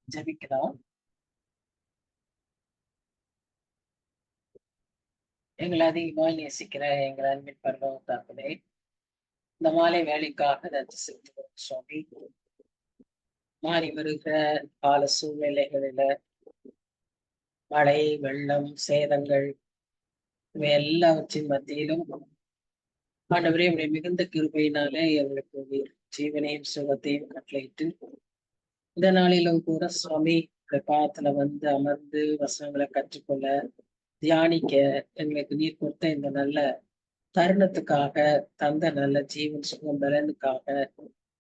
ஜெபிக்கலாம். எங்களை அதிகமாய் நேசிக்கிற எங்கள் அன்பின் பரலோக தகப்பனே, இந்த மாலை வேலைக்காக நன்றி செலுத்துகிறோம் சுவாமி. மாறி வருகிற கால சூழ்நிலைகளில மழை, வெள்ளம், சேதங்கள் இவை எல்லாவற்றின் மத்தியிலும் ஆண்டவரே உடைய மிகுந்த கிருபையினாலே எங்களுக்கு நீர் ஜீவனையும் சுகத்தையும் கட்டளையிட்டு இந்த நாளிலும் கூட சுவாமி இந்த பாதத்துல வந்து அமர்ந்து வசனங்களை கற்றுக்கொள்ள தியானிக்க எங்களுக்கு நீர் கொடுத்த இந்த நல்ல தருணத்துக்காக தந்த நல்ல ஜீவன் சுகம் பலனுக்காக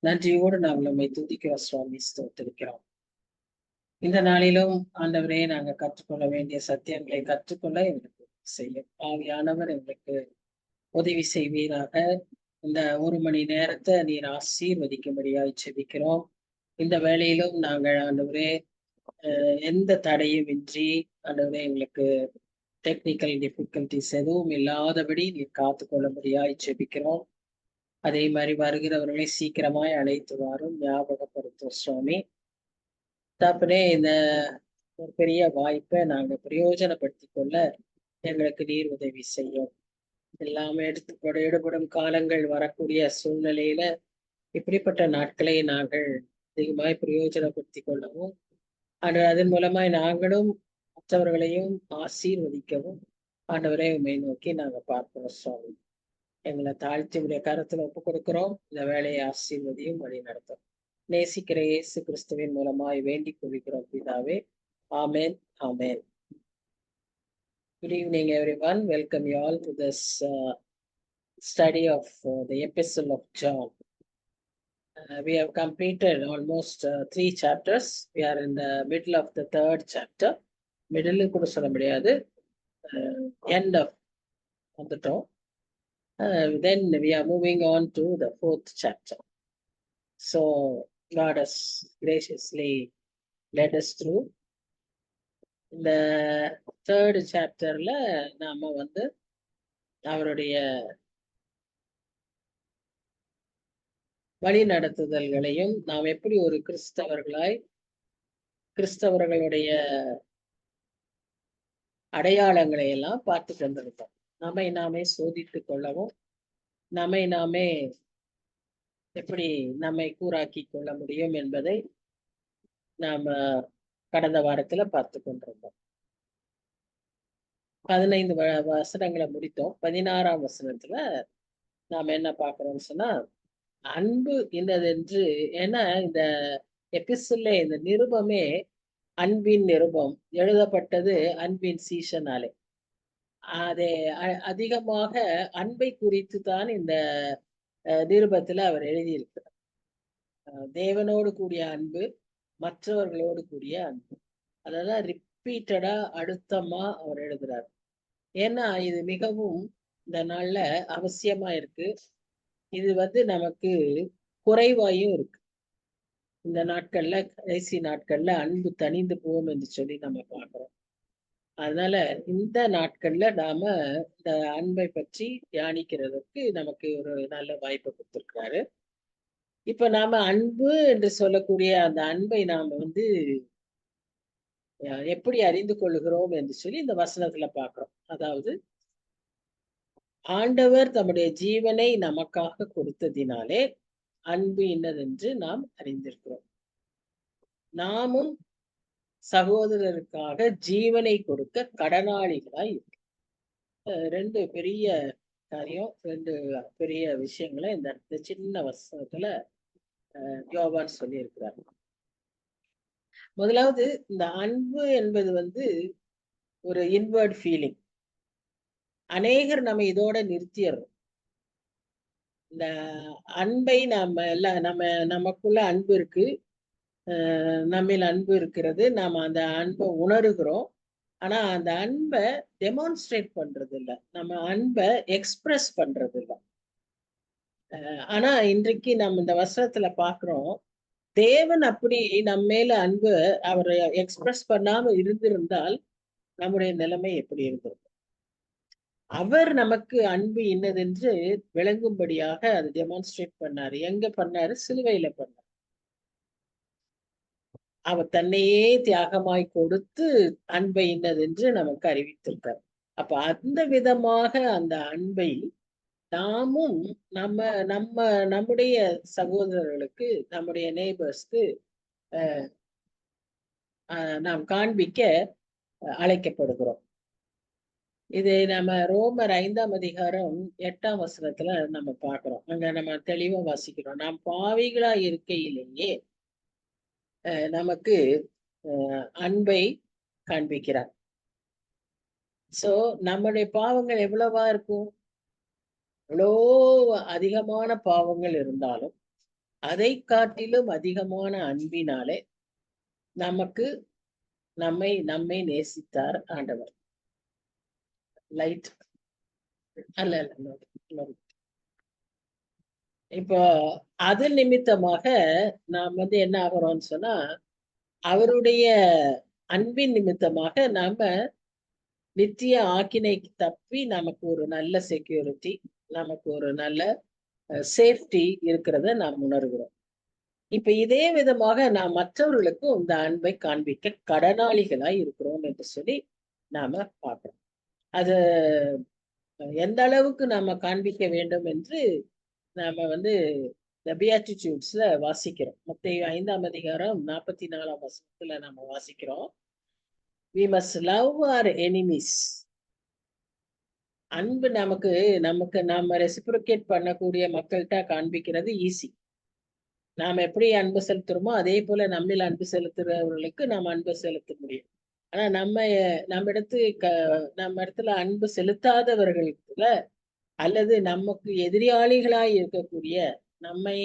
நன்றியோடு நாங்கள் நம்மை துதிக்கிறோம் சுவாமி, ஸ்தோத்திரிக்கிறோம். இந்த நாளிலும் ஆண்டவரே நாங்க கற்றுக்கொள்ள வேண்டிய சத்தியங்களை கற்றுக்கொள்ள எங்களுக்கு செய்யும் ஆவியானவர் எங்களுக்கு உதவி செய்வீராக. இந்த 1 மணி நேரத்தை நீர் ஆசீர்வதிக்கும்படியாய் செபிக்கிறோம். இந்த வேளையிலும் நாங்கள் ஆண்டவரே எந்த தடையும் இன்றி ஆண்டவரே எங்களுக்கு டெக்னிக்கல் டிஃபிகல்டிஸ் எதுவும் இல்லாதபடி நீர் காத்து கொள்ளும்படியாய் செபிக்கிறோம். அதே மாதிரி வருகிறவர்களை சீக்கிரமாய் அழைத்து வாரும், ஞாபகப்படுத்தும் சுவாமி. தப்புனே இந்த ஒரு பெரிய வாய்ப்பை நாங்க பிரயோஜனப்படுத்திக் கொள்ள எங்களுக்கு நீர் உதவி செய்யும். எல்லாமே எடுத்துக்கொண்டு ஈடுபடும் காலங்கள் வரக்கூடிய சூழ்நிலையில இப்படிப்பட்ட நாட்களை நாங்கள் அதிகமாய் பிரயோஜனப்படுத்திக் கொள்ளவும் அதன் மூலமாய் நாங்களும் மற்றவர்களையும் ஆசீர்வதிக்கவும் ஆண்டவரை உண்மை நோக்கி நாங்க பார்க்கிறோம் சுவாமி. எங்களை தாழ்த்தி உடைய கருத்துல ஒப்பு கொடுக்கிறோம். இந்த வேலையை ஆசீர்வதியும் வழி நடத்தும் நேசிக்கிற இயேசு கிறிஸ்துவின் மூலமாய் வேண்டிக் கொள்கிறோம் பிதாவே. ஆமேன், ஆமேன். Good evening everyone. Welcome you all to this study of the Epistle of John. We have completed almost 3 chapters. We are in the middle of the 3rd chapter. Middle கூட சொல்ல முடியாது, end of வந்துட்டோம். Then we are moving on to the 4th chapter. So God has graciously led us through. இந்த 3rd chapterல நாம வந்து அவருடைய வழி நடத்துதல்களையும் நாம் எப்படி ஒரு கிறிஸ்தவர்களுடைய அடையாளங்களை எல்லாம் பார்த்து கொண்டிருக்கோம். நம்மை நாமே சோதித்துக் கொள்ளவும் நாமே எப்படி நம்மை கூறாக்கி கொள்ள முடியும் என்பதை நாம கடந்த வாரத்துல பார்த்து கொண்டிருந்தோம். 15 வசனங்களை முடித்தோம். 16ஆம் வசனத்துல நாம என்ன பார்க்கிறோம்னு சொன்னா, அன்பு என்னதென்று. ஏன்னா இந்த எபிசோட்ல இந்த நிருபமே அன்பின் நிருபம், எழுதப்பட்டது அன்பின் சீசனாலே. அதை அதிகமாக அன்பை குறித்து தான் இந்த நிருபத்துல அவர் எழுதியிருக்கிறார். தேவனோடு கூடிய அன்பு, மற்றவர்களோடு கூடிய அன்பு, அதெல்லாம் ரிப்பீட்டடா அழுத்தமா அவர் எழுதுறார். ஏன்னா இது மிகவும் இந்த நாள்ல அவசியமா இருக்கு. இது வந்து நமக்கு குறைவாயும் இருக்கு. இந்த நாட்கள்ல, கடைசி நாட்கள்ல அன்பு தணிந்து போகும் என்று சொல்லி நம்ம பார்க்கிறோம். அதனால இந்த நாட்கள்ல நாம இந்த அன்பை பற்றி தியானிக்கிறதுக்கு நமக்கு ஒரு நல்ல வாய்ப்பை கொடுத்திருக்கிறாரு. இப்ப நாம அன்பு என்று சொல்லக்கூடிய அந்த அன்பை நாம வந்து எப்படி அறிந்து கொள்கிறோம் என்று சொல்லி இந்த வசனத்துல பார்க்கிறோம். அதாவது ஆண்டவர் தம்முடைய ஜீவனை நமக்காக கொடுத்ததினாலே அன்பு என்னதென்று நாம் அறிந்திருக்கிறோம். நாமும் சகோதரருக்காக ஜீவனை கொடுக்க கடனாளிகளாய் இருக்கு. 2 பெரிய காரியம், 2 பெரிய விஷயங்களை இந்த சின்ன வசனத்துல யோவான் சொல்லி இருக்கிறார். முதலாவது, இந்த அன்பு என்பது வந்து ஒரு இன்வர்ட் ஃபீலிங். அநேகர் நம்ம இதோட நிறுத்திடுறோம். இந்த அன்பை நமக்குள்ள அன்பு இருக்கு, நம்மில் அன்பு இருக்கிறது, நாம அந்த அன்பை உணர்கிறோம். ஆனா அந்த அன்பை டெமான்ஸ்ட்ரேட் பண்றது இல்லை, நம்ம அன்பை எக்ஸ்பிரஸ் பண்றது இல்லை. ஆனா இன்றைக்கு நம்ம இந்த வசனத்துல பாக்குறோம், தேவன் அப்படி நம்ம மேல அன்பு அவரை எக்ஸ்பிரஸ் பண்ணாம இருந்திருந்தால் நம்முடைய நிலைமை எப்படி இருந்திருக்கும்? அவர் நமக்கு அன்பு இன்னதென்று விளங்கும்படியாக அதை டெமான்ஸ்ட்ரேட் பண்ணாரு. எங்க பண்ணாரு? சிலுவையில பண்ணாரு. அவர் தன்னையே தியாகமாய் கொடுத்து அன்பை இன்னதென்று நமக்கு அறிவித்திருக்கார். அப்ப அந்த விதமாக அந்த அன்பை நாமும் நம்ம நம்ம நம்முடைய சகோதரர்களுக்கு, நம்முடைய நெய்பர்ஸ்க்கு நாம் காண்பிக்க அழைக்கப்படுகிறோம். இது நம்ம ரோமர் 5ஆம் அதிகாரம் 8ஆம் வசனத்துல நம்ம பார்க்கிறோம். அங்க நம்ம தெளிவா வாசிக்கிறோம். நாம் பாவிகளா இருக்கையிலேயே நமக்கு அன்பை காண்பிக்கிறார். சோ நம்முடைய பாவங்கள் எவ்வளவா இருக்கும்? எவ்வளோ அதிகமான பாவங்கள் இருந்தாலும் அதை காட்டிலும் அதிகமான அன்பினாலே நமக்கு நம்மை நேசித்தார் ஆண்டவர். லைட் அல்ல இப்போ அது நிமித்தமாக நாம் என்ன ஆகிறோம்னு சொன்னா, அவருடைய அன்பின் நிமித்தமாக நாம நித்திய ஆக்கினைக்கு தப்பி நமக்கு ஒரு நல்ல செக்யூரிட்டி, நமக்கு ஒரு நல்ல சேஃப்டி இருக்கிறத நாம் உணர்கிறோம். இப்ப இதே விதமாக நாம் மற்றவர்களுக்கும் இந்த அன்பை காண்பிக்க கடனாளிகளாய் இருக்கிறோம் என்று சொல்லி நாம பார்க்கிறோம். அது எந்த அளவுக்கு நாம காண்பிக்க வேண்டும் என்று நாம பெயாட்டிடியூட்ஸ்ல வாசிக்கிறோம். மத்தேயு 5ஆம் அதிகாரம் 44ஆம் வசனத்துல நாம வாசிக்கிறோம். We must love our enemies. அன்பு நமக்கு நாம ரெசிப்ரோகேட் பண்ணக்கூடிய மக்கள்கிட்ட காண்பிக்கிறது ஈஸி. நாம் எப்படி அன்பு செலுத்துறோமோ அதே போல நம்மில் அன்பு செலுத்துறவர்களுக்கு நாம் அன்பு செலுத்த முடியும். ஆனா நம்ம இடத்துல அன்பு செலுத்தாதவர்களுக்குல அல்லது நமக்கு எதிராளிகளாய் இருக்கக்கூடிய, நம்மை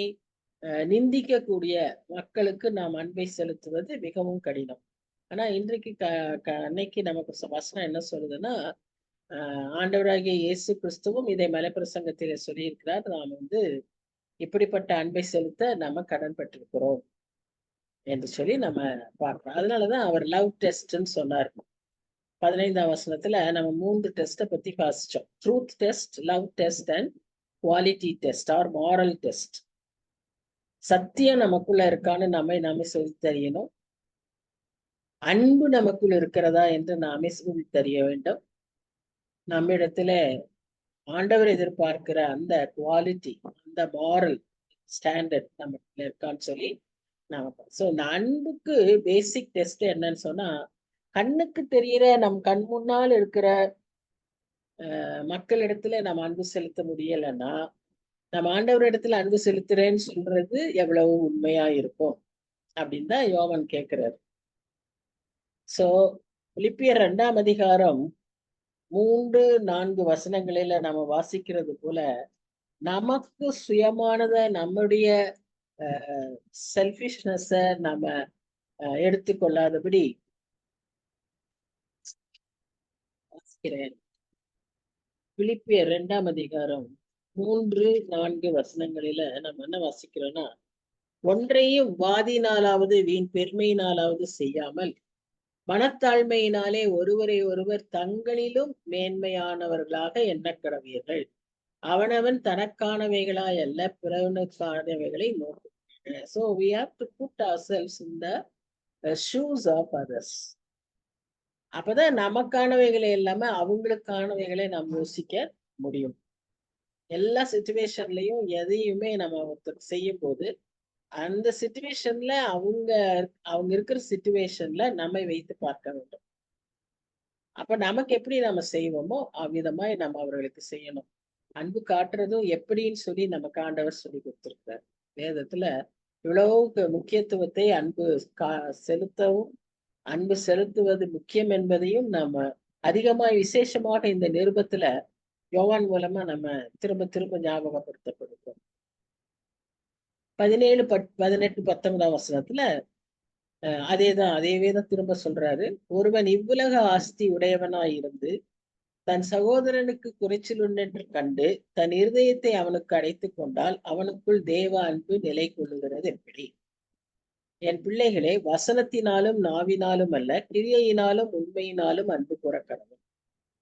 நிந்திக்கக்கூடிய மக்களுக்கு நாம் அன்பை செலுத்துவது மிகவும் கடினம். ஆனா இன்றைக்கு அன்னைக்கு நமக்கு வசனம் என்ன சொல்லுதுன்னா, ஆண்டவராகிய இயேசு கிறிஸ்துவும் இதை மலைப்பிரசங்கத்திலே சொல்லியிருக்கிறார். நாம் இப்படிப்பட்ட அன்பை செலுத்த நம்ம கடன் பட்டிருக்கிறோம் என்று சொல்லி நம்ம பார்க்கிறோம். அதனாலதான் அவர் லவ் டெஸ்ட்ன்னு சொன்னார். 15ஆம் வசனத்துல நம்ம 3 டெஸ்ட பத்தி வாசிச்சோம். Truth test, love test and quality test or moral test. சத்தியம் நமக்குள்ள இருக்கான்னு நாமே சொல்லி தெரியணும். அன்பு நமக்குள் இருக்கிறதா என்று நாமே சொல்லி தெரிய வேண்டும். நம்மிடத்துல ஆண்டவர் எதிர்பார்க்கிற அந்த குவாலிட்டி, அந்த மாரல் ஸ்டாண்டர்ட் நம்ம இருக்கான்னு சொல்லி நாம சோ இந்த அன்புக்கு பேசிக் டெஸ்ட் என்னன்னு சொன்னா, கண்ணுக்கு தெரிகிற நம் கண் முன்னால் இருக்கிற மக்களிடத்துல நம்ம அன்பு செலுத்த முடியலைன்னா, நம்ம ஆண்டவர் இடத்துல அன்பு செலுத்துறேன்னு சொல்றது எவ்வளவு உண்மையா இருக்கும் அப்படின்னு தான் யோவான் கேட்கிறாரு. சோ பிலிப்பியர் 2ஆம் அதிகாரம் 3-4 வசனங்களில நம்ம வாசிக்கிறது போல, நமக்கு சுயமானத நம்முடைய செல்ஃபிஷ்னஸ நம்ம எடுத்துக்கொள்ளாதபடி வாசிக்கிறேன். பிலிப்பியர் 2ஆம் அதிகாரம் 3-4 வசனங்களில நம்ம என்ன வாசிக்கிறோம்னா, ஒன்றையும் வாதினாலாவது வீண் பெருமையினாலாவது செய்யாமல் மனத்தாழ்மையினாலே ஒருவரை ஒருவர் தங்களிலும் மேன்மையானவர்களாக எண்ணக்கடவீர்கள். அவனவன் தனக்கானவைகளாய் அல்ல பிறனுக்கானவைகளை நோக்கு. So we have to put ourselves in the shoes of others. அப்பதான் நமக்கானவைகளை எல்லாமே அவங்களுக்கானவைகளை நாம் யோசிக்க முடியும். எல்லா சிச்சுவேஷன்லயும் எதையுமே நம்ம ஒருத்தர் செய்யும் போது அந்த சிச்சுவேஷன்ல அவங்க இருக்கிற சிச்சுவேஷன்ல நம்மை வைத்து பார்க்க வேண்டும். அப்ப நமக்கு எப்படி நம்ம செய்வோமோ அவ்விதமாய் நம்ம அவர்களுக்கு செய்யணும். அன்பு காட்டுறதும் எப்படின்னு சொல்லி நமக்கு ஆண்டவர் சொல்லி கொடுத்திருக்கிறார். வேதத்துல இவ்வளவு முக்கியத்துவத்தை செலுத்தவும், அன்பு செலுத்துவது முக்கியம் என்பதையும் நம்ம அதிகமாய் விசேஷமாக இந்த நிருபத்துல யோவான் மூலமா நம்ம திரும்ப திரும்ப ஞாபகப்படுத்தப்படுகிறோம். 17, 18, 19ஆம் வசனத்துல அதேதான் திரும்ப சொல்றாரு. ஒருவன் இவ்வுலக ஆஸ்தி உடையவனாய் இருந்து தன் சகோதரனுக்கு குறைச்சல் உண்டென்று கண்டு தன் இருதயத்தை அவனுக்கு அடைத்துக் கொண்டால் அவனுக்குள் தேவ அன்பு நிலை கொள்ளுகிறது எப்படி? என் பிள்ளைகளே, வசனத்தினாலும் நாவினாலும் அல்ல, கிரியையினாலும் உண்மையினாலும் அன்பு கூறக்கடவும்.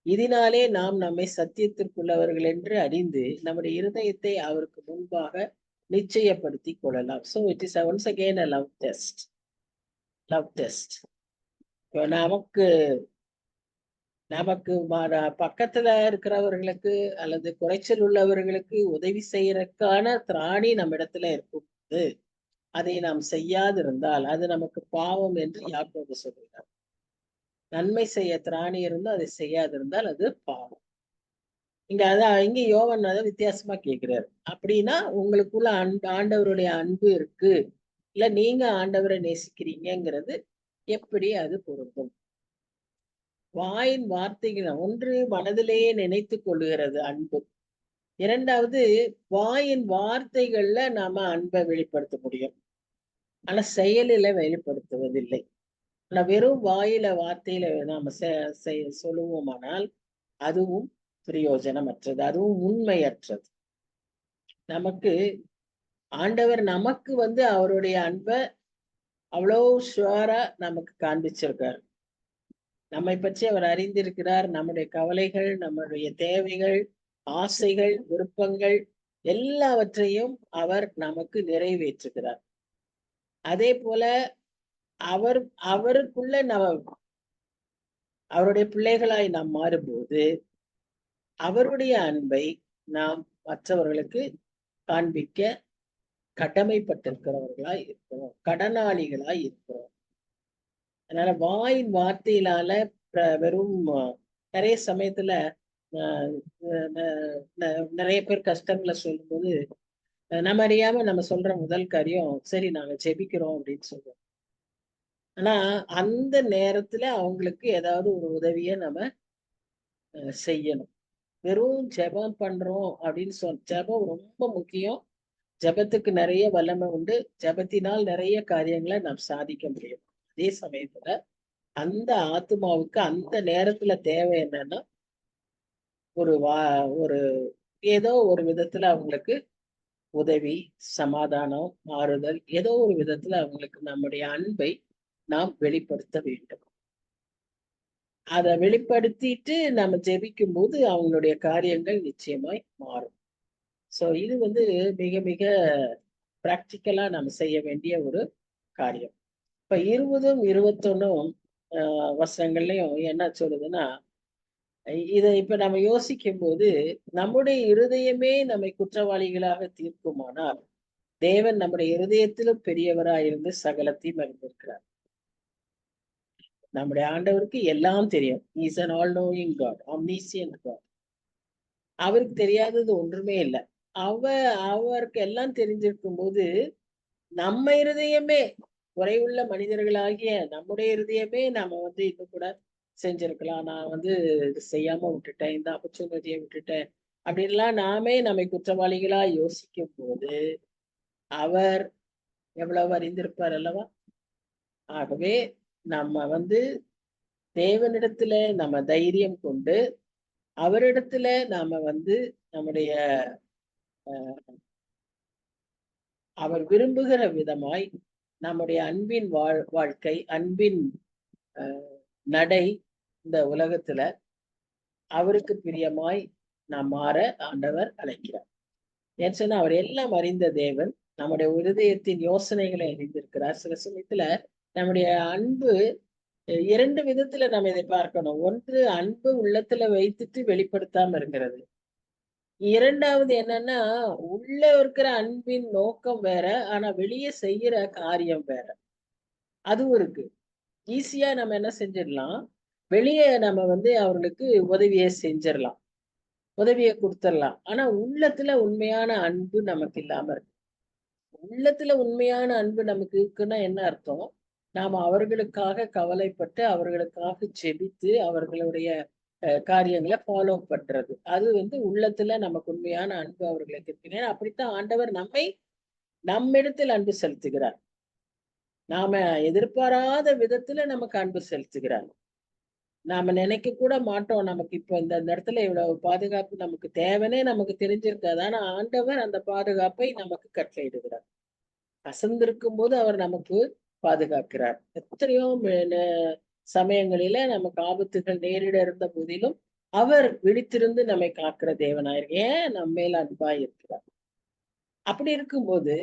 இதனாலே நாம் நம்மை சத்தியத்திற்குள்ளவர்கள் என்று அறிந்து நம்முடைய இருதயத்தை அவருக்கு முன்பாக நிச்சயப்படுத்திக் கொள்ளலாம். So it is once again a love test. Love test. இப்போ நமக்கு நமக்கு பக்கத்துல இருக்கிறவர்களுக்கு அல்லது குறைச்சல் உள்ளவர்களுக்கு உதவி செய்யறதுக்கான திராணி நம்ம இடத்துல இருக்கும்போது அதை நாம் செய்யாதிருந்தால் அது நமக்கு பாவம் என்று யாக்கோபு சொல்கிறார். நன்மை செய்ய திராணி இருந்தால் அதை செய்யாதிருந்தால் அது பாவம். இங்க யோவான் அதை வித்தியாசமா கேட்கிறாரு. அப்படின்னா உங்களுக்குள்ள ஆண்டவருடைய அன்பு இருக்கு, இல்ல நீங்க ஆண்டவரை நேசிக்கிறீங்கிறது எப்படி அது பொருந்தும்? வாயின் வார்த்தைகள் ஒன்று மனதிலேயே நினைத்து கொள்ளுகிறது அன்பு. இரண்டாவது, வாயின் வார்த்தைகள்ல நாம அன்பை வெளிப்படுத்த முடியும், ஆனா செயலில வெளிப்படுத்துவதில்லை. ஆனா வெறும் வாயில வார்த்தையில நாம சொல்லுவோமானால் அதுவும் பிரயோஜனமற்றது, அதுவும் உண்மையற்றது. நமக்கு ஆண்டவர் நமக்கு அவருடைய அன்பை அவ்வளோ ஷுவரா நமக்கு காண்பிச்சிருக்காரு. நம்மை பற்றி அவர் அறிந்திருக்கிறார். நம்முடைய கவலைகள், நம்முடைய தேவைகள், ஆசைகள், விருப்பங்கள் எல்லாவற்றையும் அவர் நமக்கு நிறைவேற்றுகிறார். அதே போல அவருக்குள்ள அவருடைய பிள்ளைகளாய் நாம் மாறும்போது அவருடைய அன்பை நாம் மற்றவர்களுக்கு காண்பிக்க கடமைப்பட்டிருக்கிறவர்களாய் இருக்கிறோம், கடனாளிகளாய் இருக்கிறோம். அதனால வாயின் வார்த்தையினால வெறும் நிறைய சமயத்துல நிறைய பேர் கஷ்டங்களை சொல்லும்போது நம்ம அறியாம நம்ம சொல்ற முதல் காரியம், சரி நாங்க ஜெபிக்கிறோம் அப்படின்னு சொல்றோம். ஆனா அந்த நேரத்துல அவங்களுக்கு ஏதாவது ஒரு உதவியை நம்ம செய்யணும். வெறும் ஜெபம் பண்றோம் அப்படின்னு ஜெபம் ரொம்ப முக்கியம். ஜெபத்துக்கு நிறைய வல்லமை உண்டு. ஜெபத்தினால் நிறைய காரியங்களை நாம் சாதிக்க முடியும். அதே சமயத்துல அந்த ஆத்மாவுக்கு அந்த நேரத்துல தேவை என்னன்னா ஒரு ஏதோ ஒரு விதத்துல அவங்களுக்கு உதவி, சமாதானம், ஆறுதல், ஏதோ ஒரு விதத்துல அவங்களுக்கு நம்முடைய அன்பை நாம் வெளிப்படுத்த வேண்டும். அதை வெளிப்படுத்திட்டு நம்ம ஜெபிக்கும் போது அவங்களுடைய காரியங்கள் நிச்சயமாய் மாறும். சோ இது மிக மிக பிராக்டிக்கலா நம்ம செய்ய வேண்டிய ஒரு காரியம். இப்ப 20, 21 வசனங்கள்லயும் என்ன சொல்லுதுன்னா, இதை இப்ப நம்ம யோசிக்கும் போது நம்முடைய இருதயமே நம்மை குற்றவாளிகளாக தீர்க்குமானால் தேவன் நம்முடைய இருதயத்திலும் பெரியவராயிருந்து சகலத்தையும் அறிந்திருக்கிறார். நம்முடைய ஆண்டவருக்கு எல்லாம் தெரியும். Is an all knowing God, omniscient God. அவருக்கு தெரியாதது ஒன்றுமே இல்லை. அவருக்கு எல்லாம் தெரிஞ்சிருக்கும் போது நம்ம இருதயமே, குறைவுள்ள மனிதர்களாகிய நம்முடைய இருதயமே நம்ம இன்னும் கூட செஞ்சிருக்கலாம், நான் இது செய்யாம விட்டுட்டேன், இந்த ஆப்பர்ச்சுனிட்டியை விட்டுட்டேன் அப்படின்லாம் நாமே நம்மை குற்றவாளிகளா யோசிக்கும் போது அவர் எவ்வளவு அறிந்திருப்பார் அல்லவா? ஆகவே நம்ம தேவனிடத்துல நம்ம தைரியம் கொண்டு அவரிடத்துல நாம நம்முடைய அவர் விரும்புகிற விதமாய் நம்முடைய அன்பின் வாழ்க்கை, அன்பின் நடை இந்த உலகத்துல அவருக்கு பிரியமாய் நாம் மாற ஆண்டவர் அழைக்கிறார். ஏன்னு சொன்னா அவர் எல்லாம் அறிந்த தேவன், நம்முடைய இருதயத்தின் யோசனைகளை அறிந்திருக்கிறார். சில சமயத்துல நம்முடைய அன்பு இரண்டு விதத்துல நம்ம இதை பார்க்கணும். ஒன்று, அன்பு உள்ளத்துல வைத்துட்டு வெளிப்படுத்தாம இருக்கிறது. இரண்டாவது என்னன்னா, உள்ள இருக்கிற அன்பின் நோக்கம் வேற, ஆனா வெளியே செய்யற காரியம் வேற. அதுவும் இருக்கு. ஈஸியா நம்ம என்ன செஞ்சிடலாம், வெளியே நம்ம அவர்களுக்கு உதவியை செஞ்சிடலாம், உதவியை கொடுத்துடலாம். ஆனா உள்ளத்துல உண்மையான அன்பு நமக்கு இல்லாம இருக்கு. உள்ளத்துல உண்மையான அன்பு நமக்கு இருக்குன்னா என்ன அர்த்தம்? நாம அவர்களுக்காக கவலைப்பட்டு அவர்களுக்காக ஜெபித்து அவர்களுடைய காரியங்களை ஃபாலோ பண்றது, அது உள்ளத்துல நமக்கு உண்மையான அன்பு அவர்களுக்கு இருக்கு. ஏன்னா அப்படித்தான் ஆண்டவர் நம்மிடத்தில் அன்பு செலுத்துகிறார். நாம எதிர்பாராத விதத்துல நமக்கு அன்பு செலுத்துகிறார். நாம நினைக்க கூட மாட்டோம், நமக்கு இப்ப இந்த இடத்துல இவ்வளவு பாதுகாப்பு நமக்கு தேவைன்னே நமக்கு தெரிஞ்சிருக்காது. ஆனா ஆண்டவர் அந்த பாதுகாப்பை நமக்கு கட்டளையிடுகிறார். அசந்திருக்கும் போது அவர் நமக்கு பாதுகாக்கிறார். எத்தனையோ சமயங்களில நமக்கு ஆபத்துகள் நேரிட இருந்த போதிலும் அவர் விழித்திருந்து நம்மை காக்கிற தேவனாயிருக்கு. ஏன் நம்ம மேல அன்பா இருக்கிறார். அப்படி இருக்கும்போது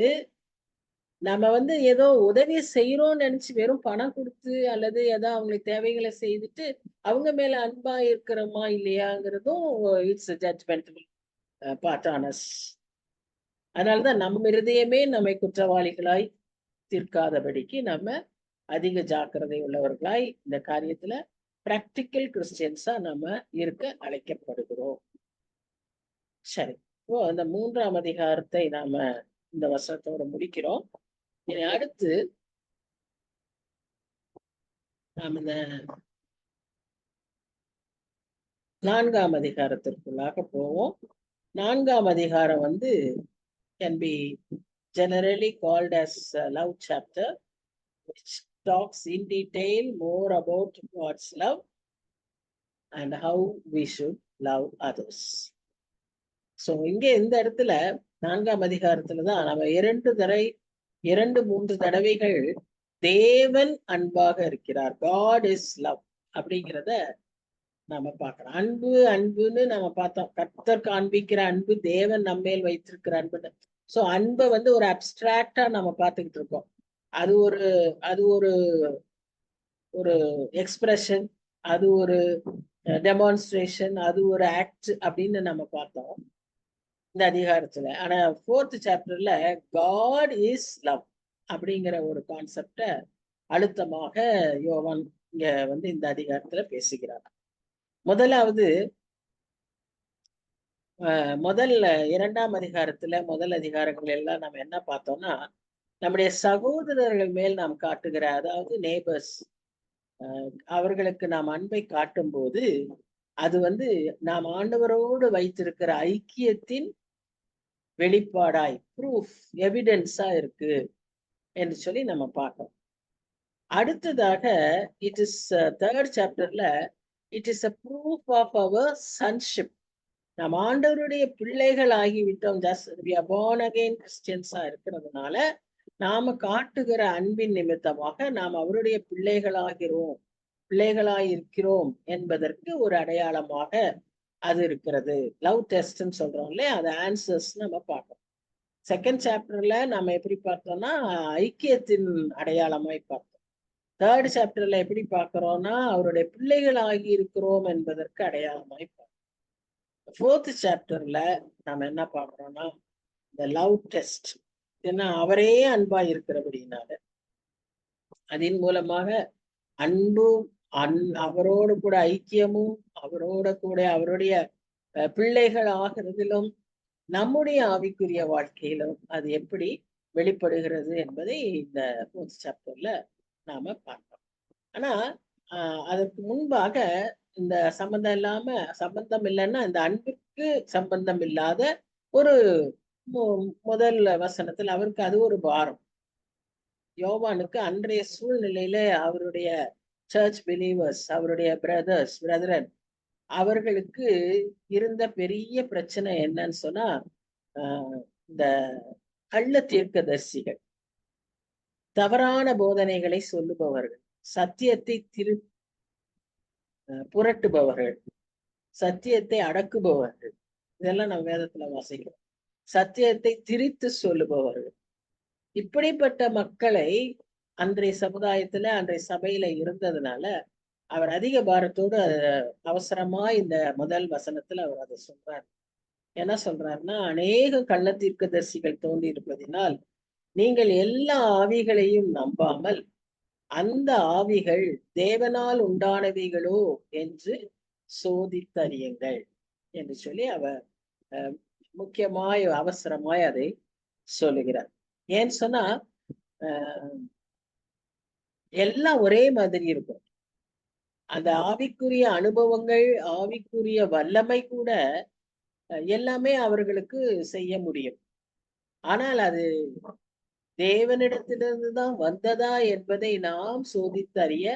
நம்ம வந்து ஏதோ உதவி செய்யறோம்னு நினைச்சு வெறும் பணம் கொடுத்து அல்லது ஏதோ அவங்களுக்கு தேவைகளை செய்துட்டு அவங்க மேல அன்பா இருக்கிறோமா இல்லையாங்கிறதும் இட்ஸ் ஜட்ஜ்மெண்டபிள் பார்ட் ஆன் அஸ். அதனாலதான் நம்ம இருதயமே நம்மை குற்றவாளிகளாய் தீர்க்காதபடிக்கு நம்ம அதிக ஜாக்கிரதை உள்ளவர்களாய் இந்த காரியத்துல பிராக்டிக்கல் கிறிஸ்டியன்ஸா நம்ம இருக்க அழைக்கப்படுகிறோம். சரி, இப்போ அந்த 3ஆம் அதிகாரத்தை நாம இந்த வசனத்தோட முடிக்கிறோம். இனி அடுத்து நாம இந்த 4ஆம் அதிகாரத்திற்குள்ளாக போவோம். 4ஆம் அதிகாரம் வந்து can be generally called as a love chapter, which talks in detail more about God's love and how we should love others. So இங்க இந்த இடத்துல 4ஆம் அதிகாரத்துலதான் நம்ம 2-3 தடவைகள் தேவன் அன்பாக இருக்கிறார், God is love அப்படிங்கிறத நாம பார்க்கிறோம். அன்பு அன்புன்னு நம்ம பார்த்தோம். கர்த்தர் காண்பிக்கிற அன்பு, தேவன் நம்மேல் வைத்திருக்கிற அன்பு. சோ அன்பை வந்து ஒரு அப்டிராக்டா நம்ம பார்த்துக்கிட்டு இருக்கோம். அது ஒரு ஒரு எக்ஸ்பிரஷன், அது ஒரு டெமான்ஸ்ட்ரேஷன், அது ஒரு ஆக்ட் அப்படின்னு நம்ம பார்த்தோம் இந்த அதிகாரத்துல. ஆனா 4th சாப்டர்ல காட் இஸ் லவ் அப்படிங்கிற ஒரு கான்செப்ட அழுத்தமாக யோவான் இங்க வந்து இந்த அதிகாரத்துல பேசுகிறார். முதலாவது முதல்ல 2ஆம் அதிகாரத்துல முதல் அதிகாரங்கள் எல்லாம் நம்ம என்ன பார்த்தோம்னா, நம்முடைய சகோதரர்கள் மேல் நாம் காட்டுகிற, அதாவது நேபர்ஸ், அவர்களுக்கு நாம் அன்பை காட்டும் போது அது வந்து நாம் ஆண்டவரோடு வைத்திருக்கிற ஐக்கியத்தின் வெளிப்பாடாய், ப்ரூஃப், எவிடன்ஸா இருக்கு என்று சொல்லி நம்ம பார்க்கணும். அடுத்ததாக இட் இஸ் 3rd சாப்டர்ல it is a proof of our sonship. நாம் ஆண்டவருடைய பிள்ளைகள் ஆகிவிட்டோம், we are born again கிறிஸ்டியன்ஸா இருக்கிறதுனால நாம காட்டுகிற அன்பின் நிமித்தமாக நாம் அவருடைய பிள்ளைகளாயிருக்கிறோம் என்பதற்கு ஒரு அடையாளமாக அது இருக்கிறது. லவ் டெஸ்ட்ன்னு சொல்றோம் இல்லையா, அது ஆன்சர்ஸ் நம்ம பார்க்கணும். 2nd சாப்டர்ல நம்ம எப்படி பார்த்தோம்னா ஐக்கியத்தின் அடையாளமாய் பார்த்தோம். 3rd சாப்டர்ல எப்படி பார்க்கிறோம்னா அவருடைய பிள்ளைகள் ஆகி இருக்கிறோம் என்பதற்கு அடையாளமாய் பார்த்தோம். 4th சாப்டர்ல நம்ம என்ன பார்க்கிறோம்னா இந்த லவ் டெஸ்ட், ஏன்னா அவரே அன்பா இருக்கிறபடினால அதன் மூலமாக அன்பும் அவரோடு கூட ஐக்கியமும் அவரோட கூட அவருடைய பிள்ளைகள் ஆகிறதிலும் நம்முடைய ஆவிக்குரிய வாழ்க்கையிலும் அது எப்படி வெளிப்படுகிறது என்பதை இந்த 4th சாப்டர்ல நாம பார்ப்போம். ஆனா அதற்கு முன்பாக இந்த சம்பந்தம் இல்லைன்னா இந்த அன்பிற்கு சம்பந்தம் இல்லாத ஒரு முதல் வசனத்தில் அவருக்கு அது ஒரு பாரம். யோவானுக்கு அன்றைய சூழ்நிலையில அவருடைய சர்ச் பிலீவர்ஸ், அவருடைய பிரதரன், அவர்களுக்கு இருந்த பெரிய பிரச்சனை என்னன்னு சொன்னா இந்த கள்ள தீர்க்கதரிசிகள், தவறான போதனைகளை சொல்லுபவர்கள், சத்தியத்தை புரட்டுபவர்கள், சத்தியத்தை அடக்குபவர்கள், இதெல்லாம் நம்ம வேதத்துல வாசிக்கிறோம். சத்தியத்தை திரித்து சொல்லுபவர்கள், இப்படிப்பட்ட மக்களை அன்றைய சமுதாயத்துல அன்றைய சபையில இருந்ததுனால அவர் அதிக பாரத்தோடு அவசரமா இந்த முதல் வசனத்துல அவர் அதை சொல்றார். என்ன சொல்றாருன்னா, அநேக கள்ள தீர்க்கதரிசிகள் தோன்றி இருப்பதினால் நீங்கள் எல்லா ஆவிகளையும் நம்பாமல் அந்த ஆவிகள் தேவனால் உண்டானவைகளோ என்று சோதித்தறியுங்கள் என்று சொல்லி அவர் முக்கியமாய் அவசரமாய் அதை சொல்லுகிறார். ஏன்னு சொன்னா எல்லாம் ஒரே மாதிரி இருக்கும். அந்த ஆவிக்குரிய அனுபவங்கள், ஆவிக்குரிய வல்லமை கூட எல்லாமே அவர்களுக்கு செய்ய முடியும். ஆனால் அது தேவனிடத்திலிருந்து தான் வந்ததா என்பதை நாம் சோதித்து அறிய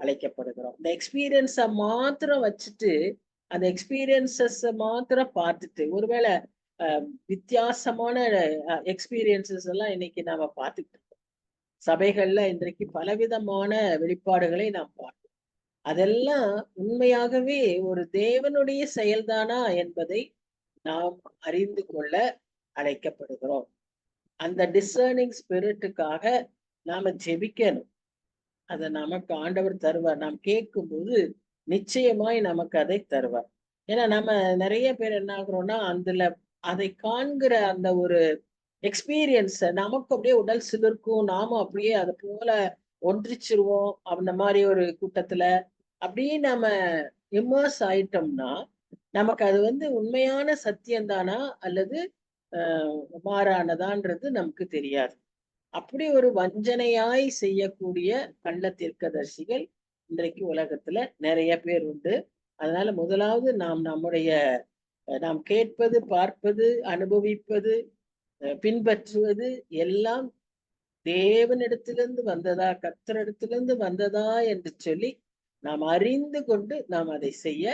அழைக்கப்படுகிறோம். இந்த எக்ஸ்பீரியன்ஸை மாத்திரம் வச்சுட்டு, அந்த எக்ஸ்பீரியன்சஸ் மாத்திரம் பார்த்துட்டு, ஒருவேளை வித்தியாசமான எக்ஸ்பீரியன்சஸ் எல்லாம் இன்னைக்கு நாம பார்த்துட்டு இருக்கோம். சபைகள்ல இன்றைக்கு பலவிதமான வெளிப்பாடுகளை நாம் பார்க்கிறோம். அதெல்லாம் உண்மையாகவே ஒரு தேவனுடைய செயல்தானா என்பதை நாம் அறிந்து கொள்ள அழைக்கப்படுகிறோம். அந்த டிசர்னிங் ஸ்பிரிட்டுக்காக நாம ஜெபிக்கணும். அதை நமக்கு ஆண்டவர் தருவார். நாம் கேட்கும்போது நிச்சயமாய் நமக்கு அதை தருவார். ஏன்னா நம்ம நிறைய பேர் என்ன ஆகுறோம்னா அதுல அதை காண்கிற அந்த ஒரு எக்ஸ்பீரியன்ஸ் நமக்கு அப்படியே உடல் சிலிர்க்கும். நாமும் அப்படியே அதை போல ஒன்றிச்சிருவோம். அந்த மாதிரி ஒரு கூட்டத்துல அப்படியே நம்ம இம்மர்ஸ் ஆயிட்டோம்னா நமக்கு அது உண்மையான சத்தியம்தானா அல்லது மாறானதான்றது நமக்கு தெரியாது. அப்படி ஒரு வஞ்சனையாய் செய்யக்கூடிய கள்ள தீர்க்கதரிசிகள் இன்றைக்கு உலகத்துல நிறைய பேர் உண்டு. அதனால முதலாவது நாம் கேட்பது, பார்ப்பது, அனுபவிப்பது, பின்பற்றுவது எல்லாம் தேவனிடத்திலிருந்து வந்ததா, கர்த்தரிடத்திலிருந்து வந்ததா என்று சொல்லி நாம் அறிந்து கொண்டு நாம் அதை செய்ய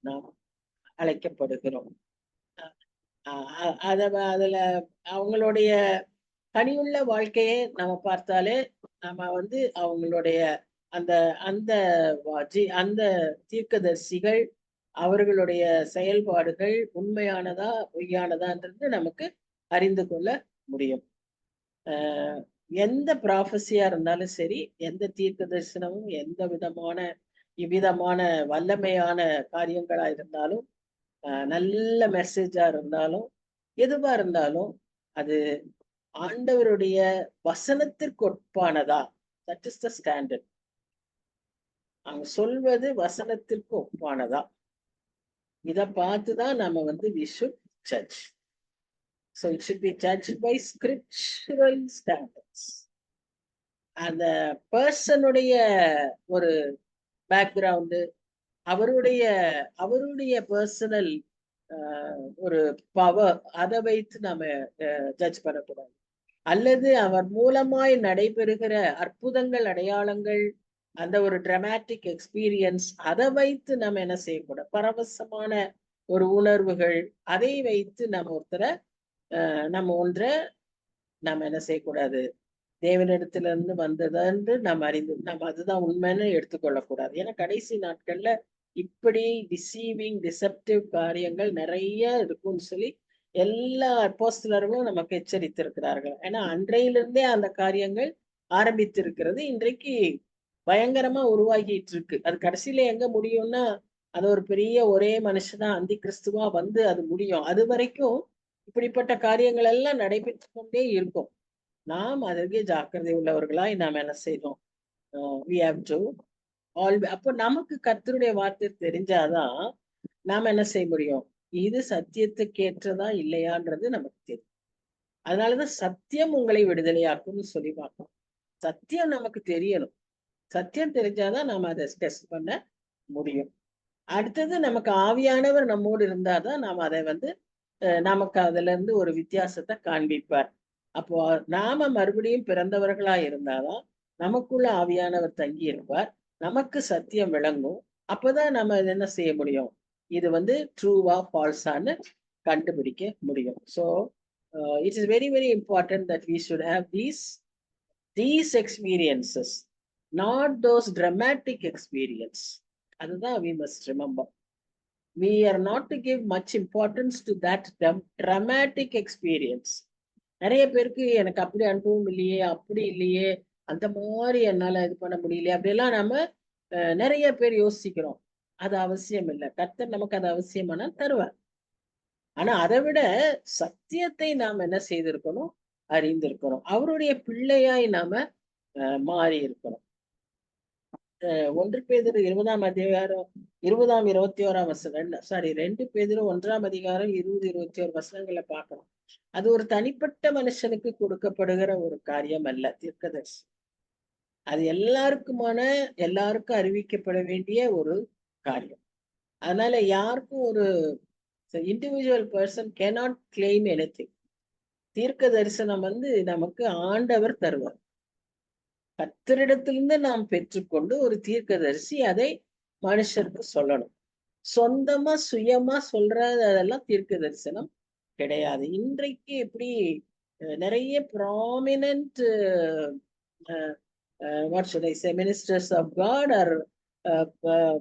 நாம் அழைக்கப்படுகிறோம். அதுல அவங்களுடைய கனியுள்ள வாழ்க்கையை நம்ம பார்த்தாலே நம்ம அவங்களுடைய அந்த அந்த அந்த தீர்க்கதரிசிகள் அவர்களுடைய செயல்பாடுகள் உண்மையானதா பொய்யானதான்றது நமக்கு அறிந்து கொள்ள முடியும். எந்த ப்ராஃபஸியா இருந்தாலும் சரி, எந்த தீர்க்க தரிசனமும் எந்த இவ்விதமான வல்லமையான காரியங்களா இருந்தாலும், நல்ல மெசேஜா இருந்தாலும், எதுவா இருந்தாலும் அது ஆண்டவருடைய வசனத்திற்கு ஒப்பானதா? That is the standard. அவங்க சொல்வது வசனத்திற்கு ஒப்பானதா? இத பார்த்துதான் நம்ம we should judge. So it should be judged by scriptural standards. அந்த பர்சனுடைய ஒரு பேக்ரவுண்டு, அவருடைய பர்சனல் ஒரு பவர், அதை வைத்து நாம ஜட்ஜ் பண்ணக்கூடாது. அல்லது அவர் மூலமாய் நடைபெறுகிற அற்புதங்கள், அடையாளங்கள், அந்த ஒரு டிராமாட்டிக் எக்ஸ்பீரியன்ஸ், அதை வைத்து நம்ம என்ன செய்யக்கூடாது? பரவசமான ஒரு உணர்வுகள், அதை வைத்து நம்ம ஒன்றை நம்ம என்ன செய்யக்கூடாது? தேவனிடத்திலிருந்து வந்ததென்று நம்ம அதுதான் உண்மைன்னு எடுத்துக்கொள்ளக்கூடாது. ஏன்னா கடைசி நாட்கள்ல இப்படி டிசெப்டிவ் காரியங்கள் நிறைய இருக்கும்னு சொல்லி எல்லா அப்போஸ்தலர்களும் நமக்கு எச்சரித்திருக்கிறார்கள். ஏன்னா அன்றையிலிருந்தே அந்த காரியங்கள் ஆரம்பித்திருக்கிறது. இன்றைக்கு பயங்கரமா உருவாகிட்டு இருக்கு. அது கடைசியில எங்க முடியும்னா அது ஒரு பெரிய ஒரே மனுஷனா அந்தி கிறிஸ்துவா அது முடியும். அது வரைக்கும் இப்படிப்பட்ட காரியங்கள் எல்லாம் நடைபெற்று கொண்டே இருக்கும். நாம் அதற்கு ஜாக்கிரதை உள்ளவர்களாய் நாம் என்ன செய்தோம்? அப்போ நமக்கு கர்த்தருடைய வார்த்தை தெரிஞ்சாதான் நாம என்ன செய்ய முடியும்? இது சத்தியத்துக்கு ஏற்றதா இல்லையான்றது நமக்கு தெரியும். அதனாலதான் சத்தியம் உங்களை விடுதலையாக்கும்னு சொல்லி பார்க்கணும். சத்தியம் நமக்கு தெரியணும். சத்தியம் தெரிஞ்சாதான் நாம அதை டெஸ்ட் பண்ண முடியும். அடுத்தது நமக்கு ஆவியானவர் நம்மோடு இருந்தாதான் நாம் அதை நமக்கு அதுல இருந்து ஒரு வித்தியாசத்தை காண்பிப்பார். அப்போ நாம மறுபடியும் பிறந்தவர்களா இருந்தாதான் நமக்குள்ள ஆவியானவர் தங்கி இருப்பார். நமக்கு சத்தியம் விளங்கும். அப்பதான் நம்ம என்ன செய்ய முடியும்? இது ட்ரூவா ஃபால்ஸான்னு கண்டுபிடிக்க முடியும். So it is very very important that we should have these experiences, not those dramatic experience. அதுதான் we must remember. We are not to give much importance to that dramatic experience. நிறைய பேருக்கு எனக்கு அப்படி அனுபவம் இல்லையே, அப்படி இல்லையே, அந்த மாதிரி என்னால இது பண்ண முடியலையே, அப்படியெல்லாம் நம்ம நிறைய பேர் யோசிக்கிறோம். அது அவசியம் இல்லை. கர்த்தர் நமக்கு அது அவசியமானா தருவார். ஆனா அதை விட சத்தியத்தை நாம் என்ன செய்திருக்கணும்? அறிந்திருக்கணும். அவருடைய பிள்ளையாய் நாம மாறி இருக்கணும். 1 பேதுரு 20ஆம் அதிகாரம் 20ஆம் 21ஆம் வசனம், சாரி 2 பேதுரு 1ஆம் அதிகாரம் 20, 21 வசனங்களை பார்க்கணும். அது ஒரு தனிப்பட்ட மனுஷனுக்கு கொடுக்கப்படுகிற ஒரு காரியம் அல்ல தீர்க்கதரிசி. அது எல்லாருக்கும் அறிவிக்கப்பட வேண்டிய ஒரு காரியம். அதனால யாருக்கும் ஒரு individual person cannot claim anything. தீர்க்க தரிசனம் நமக்கு ஆண்டவர் தருவார். கர்த்தரிடத்திலிருந்து நாம் பெற்றுக்கொண்டு ஒரு தீர்க்கதரிசி அதை மனுஷருக்கு சொல்லணும். சொந்தமா சுயமா சொல்றதெல்லாம் தீர்க்க தரிசனம் கிடையாது. இன்றைக்கு எப்படி நிறைய prominent what should I say, ministers of God are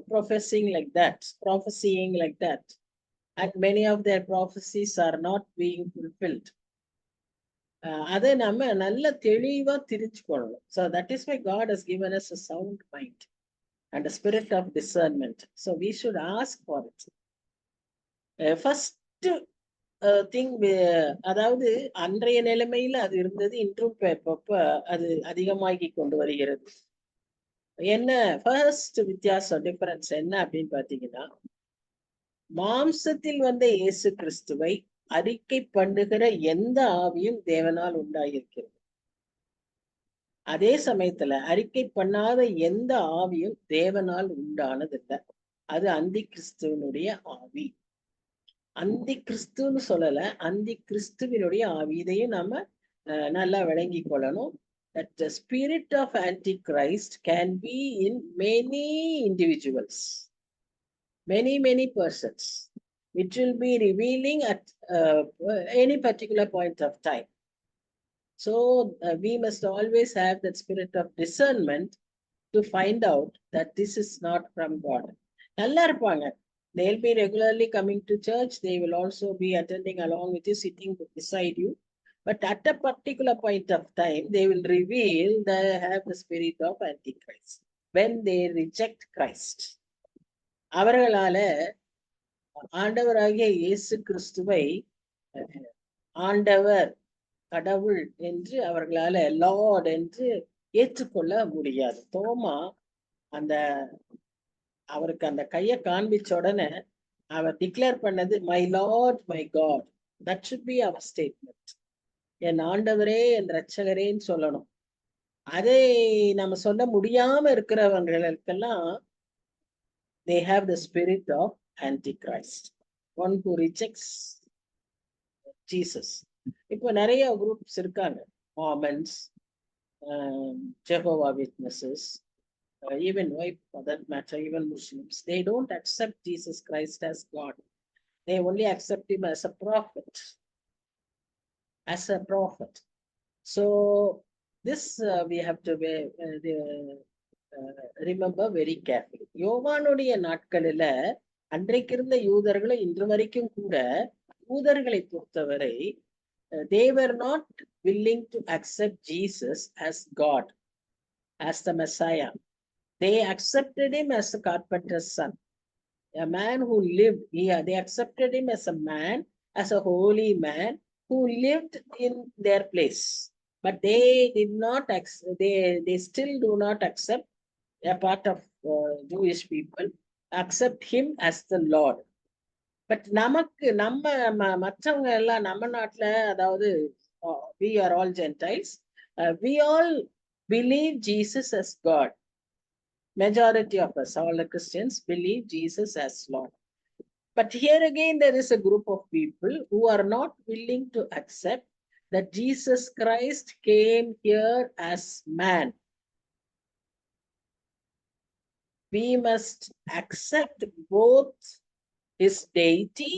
prophesying like that, and many of their prophecies are not being fulfilled. அதை நம்ம நல்ல தெளிவா திரிச்சு கொள்ளணும். So that is why God has given us a sound mind and a spirit of discernment. So we should ask for it. First thing, அதாவது அன்றைய நிலைமையில அது இருந்தது, இன்றும் அது அதிகமாகி கொண்டு வருகிறது. என்ன ஃபர்ஸ்ட் வித்தியாசம், டிஃபரன்ஸ் என்ன அப்படின்னு பாத்தீங்கன்னா, மாம்சத்தில் வந்த இயேசு கிறிஸ்துவை அறிக்கை பண்ணுகிற எந்த ஆவியும் தேவனால் உண்டாயிருக்கிறது. அதே சமயத்துல அறிக்கை பண்ணாத எந்த ஆவியும் தேவனால் உண்டானதில்லை. அது அந்தி கிறிஸ்துவனுடைய ஆவி. அந்தி கிறிஸ்துன்னு சொல்லல, அந்தி கிறிஸ்துவனுடைய ஆவி. இதையும் நாம நல்லா விளங்கி கொள்ளணும். That the spirit of Antichrist can be in many individuals, many persons. It will be revealing at any particular point of time. So we must always have that spirit of discernment to find out that this is not from God. நல்லா இருப்பாங்க, they'll be regularly coming to church, they will also be attending along with you, sitting beside you, but at a particular point of time they will reveal they have the spirit of Antichrist when they reject Christ. அவர்களால ஆண்டவராகிய இயேசு கிறிஸ்துவை ஆண்டவர், கடவுள் என்று அவர்களால Lord என்று ஏற்றுக்கொள்ள முடியாது. தோமா அவருக்கு அந்த கையை காண்பிச்ச உடனே அவர் டிக்ளேர் பண்ணது, my lord my God. That should be our statement. என் ஆண்டவரே என் ரட்சகரேன்னு சொல்லணும். அதை நம்ம சொல்ல முடியாம இருக்கிறவங்களுக்கெல்லாம் they have the spirit of Antichrist, one who rejects Jesus. இப்போ நிறைய குரூப்ஸ் இருக்காங்க, Mormons, Jehovah Witnesses, even for that matter, even Muslims. They don't accept Jesus Christ as God. They only accept him as a prophet. So this we have to remember very carefully. யோவானுடைய நாட்களில அன்றைக்கு இருந்த யூதர்களும் இன்று வரைக்கும் கூட யூதர்களை பொறுத்தவரை they were not willing to accept Jesus as God, as the Messiah. They accepted him as a carpenter's son, a man who lived here. They accepted him as a man, as a holy man who lived in their place. But they did not accept, they still do not accept, a part of Jewish people accept him as the Lord. But நமக்கு மற்றவங்க எல்லாம் நம்ம நாட்டுல, அதாவது we are all Gentiles, we all believe Jesus as God. Majority of us, all the Christians, believe Jesus as Lord. But here again there is a group of people who are not willing to accept that Jesus Christ came here as man. We must accept both his deity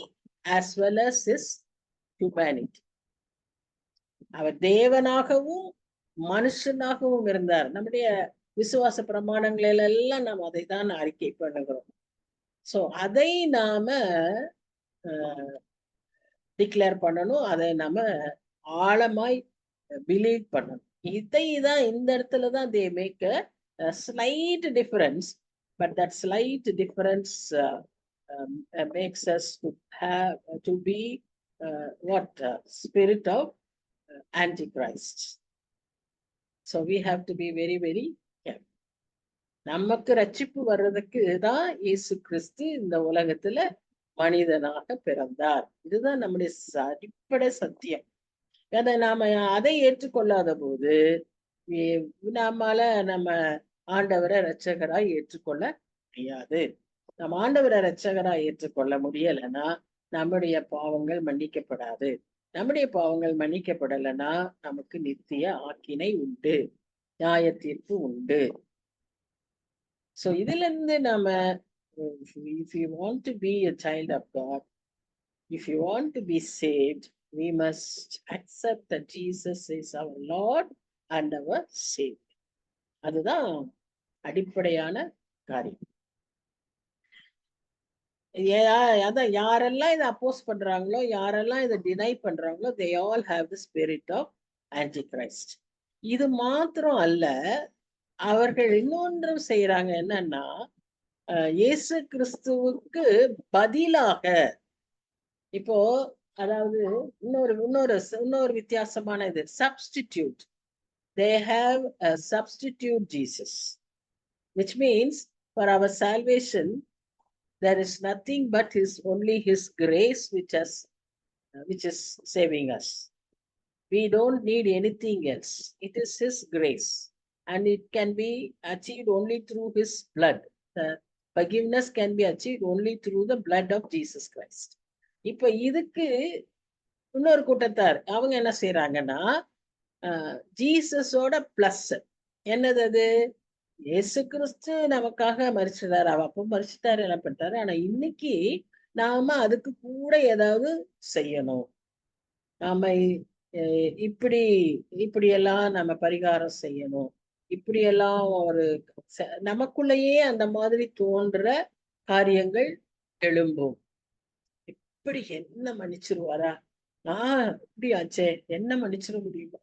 as well as his humanity. அவர் தேவனாகவும் மனுஷனாகவும் இருந்தார். நம்முடைய விசுவாச பிரமாணங்களில் எல்லாம் நாம் அதை தான் அறிக்கை பண்ணுகிறோம். So அதை நாம டிக்ளேர் பண்ணணும், அதை நாம ஆழமாய் பிலீவ் பண்ணணும். இதைதான் இந்த இடத்துலதான் they make a slight difference, but that slight difference makes us to have to be spirit of Antichrist. So we have to be very careful. நமக்கு ரட்சிப்பு வர்றதுக்கு தான் இயேசு கிறிஸ்து இந்த உலகத்துல மனிதனாக பிறந்தார். இதுதான் நம்முடைய அடிப்படை சத்தியம். நாம அதை ஏற்றுக்கொள்ளாத போது நம்ம ஆண்டவரை ரட்சகராய் ஏற்றுக்கொள்ள முடியாது. நம்ம ஆண்டவரை ரட்சகராய் ஏற்றுக்கொள்ள முடியலைன்னா நம்முடைய பாவங்கள் மன்னிக்கப்படாது. நம்முடைய பாவங்கள் மன்னிக்கப்படலைன்னா நமக்கு நித்திய ஆக்கினை உண்டு, நியாய தீர்ப்பு உண்டு. சோ இதுல இருந்து நாம, if you want to be a child of God, if you want to be saved, we must accept that Jesus is our Lord and our Savior. அதுதான் அடிப்படையான காரியம். அதான் யாரெல்லாம் இதை அப்போஸ் பண்றாங்களோ, யாரெல்லாம் இதை டினை பண்றாங்களோ, they all have the spirit of anti Christ. இது மாத்திரம் அல்ல, அவர்கள் இன்னொன்றும் செய்யறாங்க. என்னன்னா, இயேசு கிறிஸ்துவுக்கு பதிலாக, இப்போ அதாவது இன்னொரு வித்தியாசமான இது, substitute. They have a substitute Jesus, which means for our salvation there is nothing but only his grace which is saving us. We don't need anything else. It is his grace, and it can be achieved only through his blood. The forgiveness can be achieved only through the blood of Jesus Christ. இப்ப இதுக்கு இன்னொரு கூட்டத்தார் அவங்க என்ன செய்யறாங்கன்னா, ஜீசஸோட plus என்னது அது, இயேசு கிறிஸ்து நமக்காக மரிச்சிட்டாரு, அவ அப்ப மரிச்சிட்டாரு, என்ன பண்ணிட்டாரு, ஆனா இன்னைக்கு நாம அதுக்கு கூட ஏதாவது செய்யணும். நாம இப்படி எல்லாம் நம்ம பரிகாரம் செய்யணும், இப்படியெல்லாம் ஒரு நமக்குள்ளேயே அந்த மாதிரி தோன்ற காரியங்கள் எழும்பும். இப்படி என்ன மன்னிச்சிருவாரா, நான் இப்படி ஆச்சே, என்ன மன்னிச்சிட முடியுமா,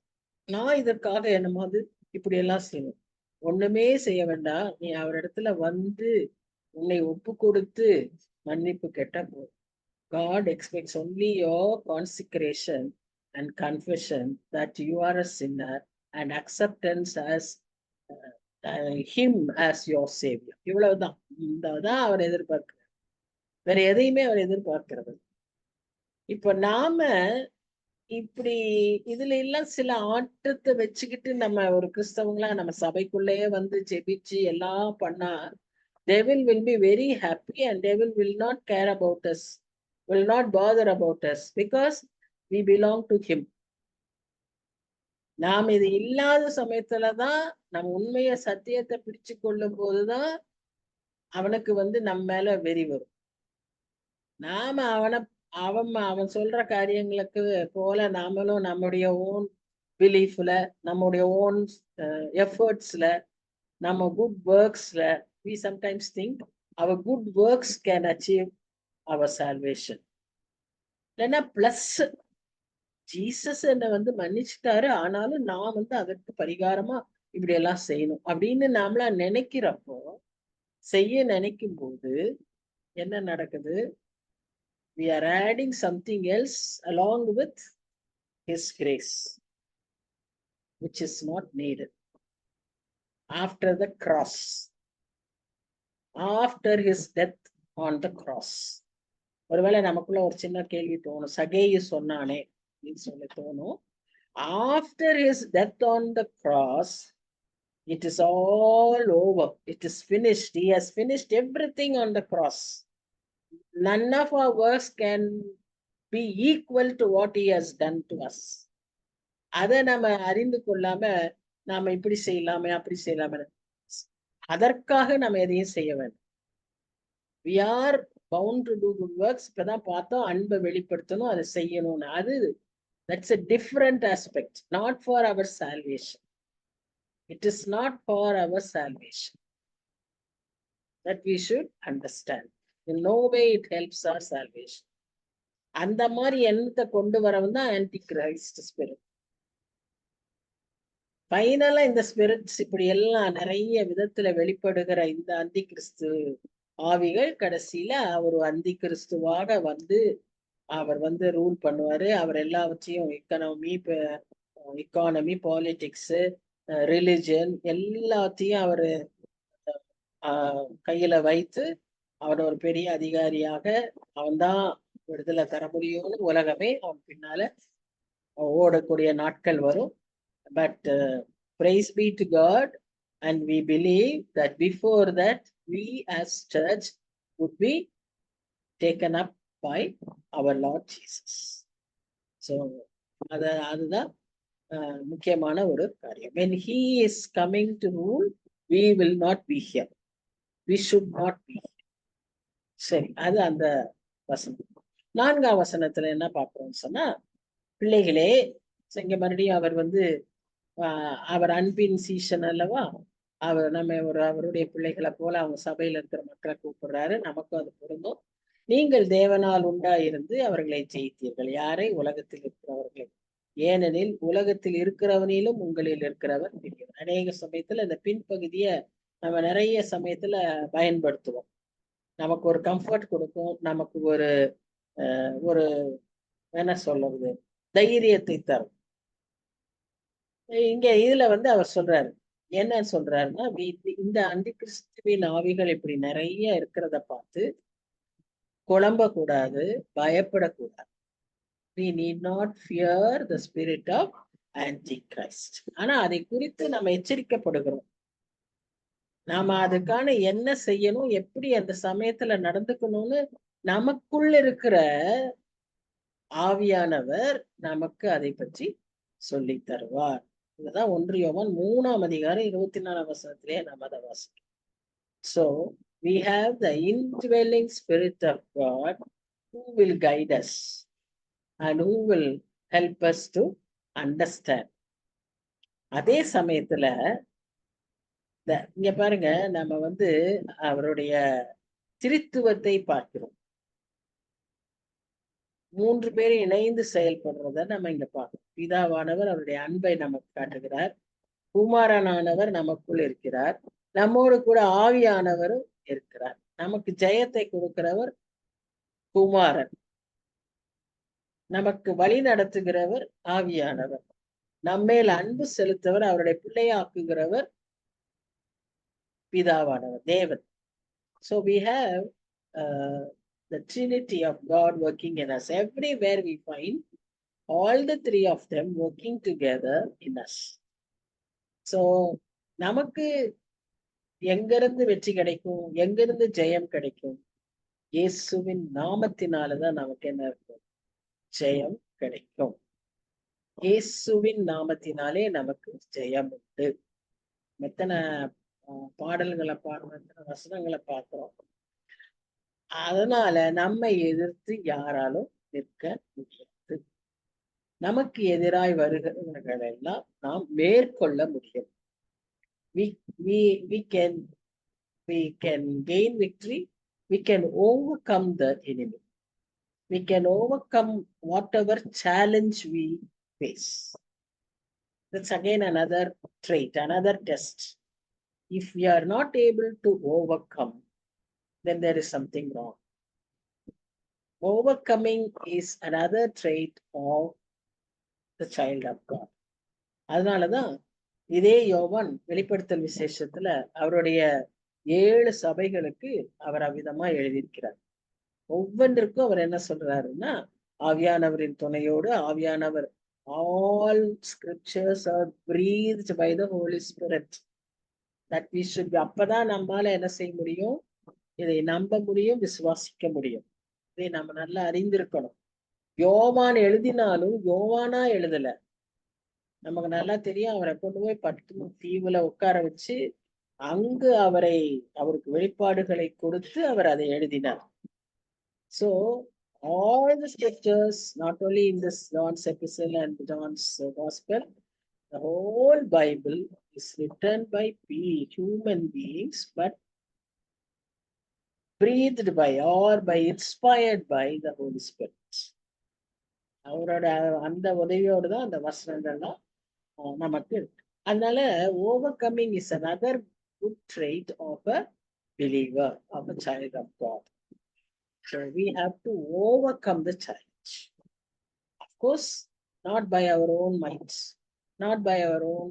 நான் இதற்காக என்னமாவது இப்படி எல்லாம் செய்யணும். ஒண்ணுமே செய்ய வேண்டாம், நீ அவரிடத்துல வந்து உன்னை ஒப்பு கொடுத்து மன்னிப்பு கேட்டா போதும். God expects only your consecration and confession that you are a sinner and acceptance as him as your savior. இவ்வளவுதான். இதான் அவர் எதிர்பார்க்கிறார், வேற எதையுமே அவர் எதிர்பார்க்கிறது. இப்ப நாம இப்படி இதுல எல்லாம் சில ஆட்டத்தை வச்சுக்கிட்டு நம்ம ஒரு கிறிஸ்தவங்களா நம்ம சபைக்குள்ளேயே வந்து ஜெபிச்சு எல்லாம் பண்ணா, devil will be very happy and devil will not care about us, will not bother about us, because we belong to him. நாம் இது இல்லாத சமயத்துலதான், நம்ம உண்மைய சத்தியத்தை பிடிச்சு கொள்ளும் போதுதான் அவனுக்கு வந்து நம்ம மேல வெறி வரும். நாம அவன் சொல்ற காரியங்களுக்கு போல நாமளும் நம்முடைய ஓன் பிலீஃப்ல, நம்முடைய ஓன் எஃபர்ட்ஸ்ல, நம்ம good ஒர்க்ஸ்ல, we sometimes think our good works can achieve our salvation. இல்லைன்னா பிளஸ் ஜீசஸ் என்னை வந்து மன்னிச்சுட்டாரு, ஆனாலும் நான் வந்து அதற்கு பரிகாரமா இப்படி எல்லாம் செய்யணும் அப்படின்னு நாமளா நினைக்கிறப்போ, செய்ய நினைக்கும் போது என்ன நடக்குது, we are adding something else along with his grace, which is not needed. After the cross, after his death on the cross, ஒருவேளை நமக்குள்ள ஒரு சின்ன கேள்வி தோணும், சகேயு சொன்னானே அப்படின்னு சொல்லி தோணும். After his death on the cross, it is all over, it is finished, he has finished everything on the cross. None of our works can be equal to what he has done to us. அதை நம்ம அறிந்து கொள்ளாம நாம இப்படி செய்யலாமே அப்படி செய்யலாமே, அதற்காக நம்ம எதையும் செய்ய வேண்டும். we are bound to do good works. இப்பதான் பார்த்தோம், அன்பை வெளிப்படுத்தணும், அதை செய்யணும்னு. அது that's a different aspect, not for our salvation. It is not for our salvation, that we should understand. In no way it helps our salvation. அந்த மாதிரி எண்ணத்தை கொண்டு வரவும் தான் ஆன்டி கிரைஸ்ட் ஸ்பிரிட். ஃபைனலா இந்த ஸ்பிரிட்ஸ் இப்படி எல்லாம் நிறைய விதத்துல வெளிப்படுகிற இந்த அந்தி கிறிஸ்து ஆவிகள் கடைசியில ஒரு அந்தி கிறிஸ்துவாக வந்து அவர் வந்து ரூல் பண்ணுவாரு. அவர் எல்லாவற்றையும் எக்கானமி, பாலிடிக்ஸ், ரிலிஜன் எல்லாத்தையும் அவரு கையில வைத்து அவன் ஒரு பெரிய அதிகாரியாக அவன்தான் விடுதலை தர முடியும்னு உலகமே அவன் பின்னால ஓடக்கூடிய நாட்கள் வரும். But praise be to God, and we believe that before that we as church would be taken up by our Lord Jesus. So அதுதான் முக்கியமான ஒரு காரியம். When he is coming to rule, we will not be here, we should not be here. சரி, அது அந்த வசனம். 4ஆம் வசனத்துல என்ன பார்க்கிறோம்னு சொன்னா, பிள்ளைகளே, இங்க மறுபடியும் அவர் வந்து அவர் அன்பின் சீசன் அல்லவா, அவர் நம்ம அவருடைய பிள்ளைகளை போல அவங்க சபையில இருக்கிற மக்களை கூப்பிடுறாரு. நமக்கும் அது பொருந்தும். நீங்கள் தேவனால் உண்டாயிருந்து அவர்களை ஜெயித்தீர்கள். யாரை? உலகத்தில் இருக்கிறவர்களை. ஏனெனில் உலகத்தில் இருக்கிறவனிலும் உங்களில் இருக்கிறவர் பெரியவர். அநேக சமயத்துல இந்த பின்பகுதிய நம்ம நிறைய சமயத்துல பயன்படுத்துவோம். நமக்கு ஒரு கம்ஃபர்ட் கொடுக்கும், நமக்கு ஒரு ஒரு என்ன சொல்றது, தைரியத்தை தரும். இங்க இதுல அவர் சொல்றாரு, என்ன சொல்றாருன்னா, இந்த அந்தி கிறிஸ்துவின் ஆவிகள் இப்படி நிறைய இருக்கிறத பார்த்து குழம்ப கூடாது, பயப்படக்கூடாது. We need not fear the spirit of Antichrist. ஆனா அதை குறித்து நம்ம எச்சரிக்கப்படுகிறோம். நாம அதுக்கான என்ன செய்யணும், எப்படி அந்த சமயத்துல நடந்துக்கணும்னு நமக்குள்ள இருக்கிற ஆவியானவர் நமக்கு அதை பற்றி சொல்லி தருவார். இதுதான் 1 யோவான் 3ஆம் அதிகாரம் 24ஆம் வசனத்திலே நம்ம அதை வாசிக்கிறோம். So we have the indwelling spirit of God who will guide us and who will help us to understand. அதே சமயத்துல இங்க பாருங்க, நம்ம அவருடைய திரித்துவத்தை பார்க்கிறோம். 3 பேரும் இணைந்து செயல்படுறத நம்ம இங்க பார்க்கிறோம். பிதாவானவர் அவருடைய அன்பை நமக்கு காட்டுகிறார், குமாரனானவர் நமக்குள் இருக்கிறார், நம்மோடு கூட ஆவியானவரும் இருக்கிறார். நமக்கு ஜெயத்தை கொடுக்கிறவர் குமாரன், நமக்கு வழி நடத்துகிறவர் ஆவியானவர், நம்மேல் அன்பு செலுத்தவர், அவருடைய பிள்ளையாக்குகிறவர் பிதாவானவர், தேவன். So we have the Trinity of God working in us. Everywhere we find all the 3 of them working together in us. So நமக்கு எங்கிருந்து வெற்றி கிடைக்கும், எங்கிருந்து ஜெயம் கிடைக்கும்? இயேசுவின் நாமத்தினாலதான் நமக்கு என்ன இருக்கும்? ஜெயம் கிடைக்கும். இயேசுவின் நாமத்தினாலே நமக்கு ஜெயம் உண்டு. எத்தனை பாடல்களை பாடுறோம், எத்தனை வசனங்களை பார்க்கிறோம். அதனால நம்மை எதிர்த்து யாராலும் நிற்க முடியாது. நமக்கு எதிராய் வருகிறவர்கள் எல்லாம் நாம் மேற்கொள்ள முடியும். We can gain victory. We can overcome the enemy. We can overcome whatever challenge we face. That's again another trait, another test. If we are not able to overcome, then there is something wrong. Overcoming is another trait of the child of God. அதனாலதான் இதே யோவான் வெளிப்படுத்தல் விசேஷத்துல அவருடைய 7 சபைகளுக்கு அவர் அவ்விதமா எழுதியிருக்கிறார். ஒவ்வொன்றுக்கும் அவர் என்ன சொல்றாருன்னா, ஆவியானவரின் துணையோடு, ஆவியானவர், all scriptures are breathed by the Holy Spirit, that we should be. அப்பதான் நம்மால என்ன செய்ய முடியும்? இதை நம்ப முடியும், விசுவாசிக்க முடியும். இதை நம்ம நல்லா அறிந்திருக்கணும். யோவான் எழுதினாலும் யோவானா எழுதல. நமக்கு நல்லா தெரியும், அவரை கொண்டு போய் பட்டு தீவுல உட்கார வச்சு அங்கு அவருக்கு வெளிப்பாடுகளை கொடுத்து அவர் அதை எழுதினார். So all the scriptures, not only in this John's epistle and John's gospel, the whole Bible is written by human beings, but breathed by or by inspired by the Holy Spirit. அவரோட அந்த உதவியோடு தான் அந்த வசனங்கள்லாம் நமக்கு இருக்கு. அதனால overcoming is another good trait of a believer, of a child of God. So we have to overcome the challenge. Of course, not by our own minds, not by our own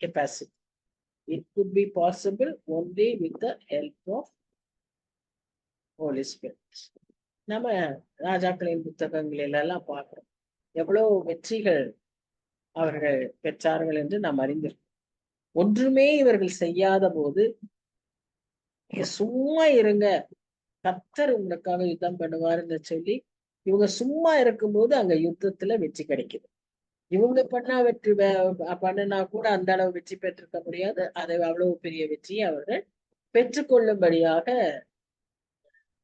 capacity. It could be possible only with the help of Holy Spirit. நம்ம ராஜாக்களின் புத்தகங்களில் எல்லாம் பார்க்கிறோம், எவ்வளவு வெற்றிகள் அவர்கள் பெற்றார்கள் என்று நாம் அறிந்திருக்கோம். ஒன்றுமே இவர்கள் செய்யாத போது, சும்மா இருங்க, கர்த்தர் உங்களுக்காக யுத்தம் பண்ணுவாருன்னு சொல்லி இவங்க சும்மா இருக்கும்போது அங்க யுத்தத்துல வெற்றி கிடைக்குது. இவங்க பண்ணினா கூட அந்த அளவு வெற்றி பெற்றிருக்க முடியாது. அதை அவ்வளவு பெரிய வெற்றியை அவர்கள் பெற்றுக்கொள்ளும்படியாக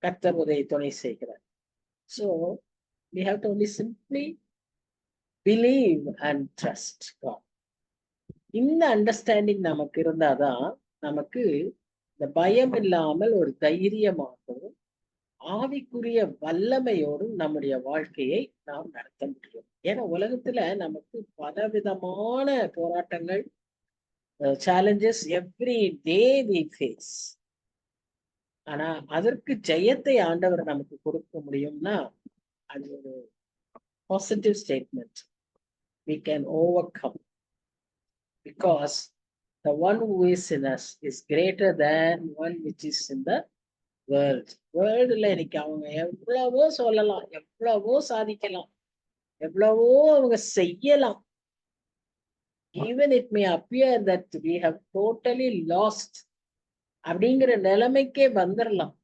கர்த்தர் உதவி துணை செய்கிறார். So we have to only simply believe and trust God. இந்த அண்டர்ஸ்டாண்டிங் நமக்கு இருந்தாதான் நமக்கு இந்த பயம் இல்லாமல் ஒரு தைரியமாகவும் ஆவிக்குரிய வல்லமையோடும் நம்முடைய வாழ்க்கையை நாம் நடத்த முடியும். ஏன்னா உலகத்துல நமக்கு பலவிதமான போராட்டங்கள், challenges every day we face. ஆனா அதற்கு ஜெயத்தை ஆண்டவர் நமக்கு கொடுக்க முடியும்னா அது ஒரு positive statement. We can overcome because the one who is in us is greater than one which is in the world. வேர்ல்டுல இன்னைக்கு அவங்க எவ்வளவோ சொல்லலாம், எவ்வளவோ சாதிக்கலாம், எவ்வளவோ அவங்க செய்யலாம். Even it may appear that we have totally lost அப்படிங்கிற நிலைமைக்கே வந்துடலாம்.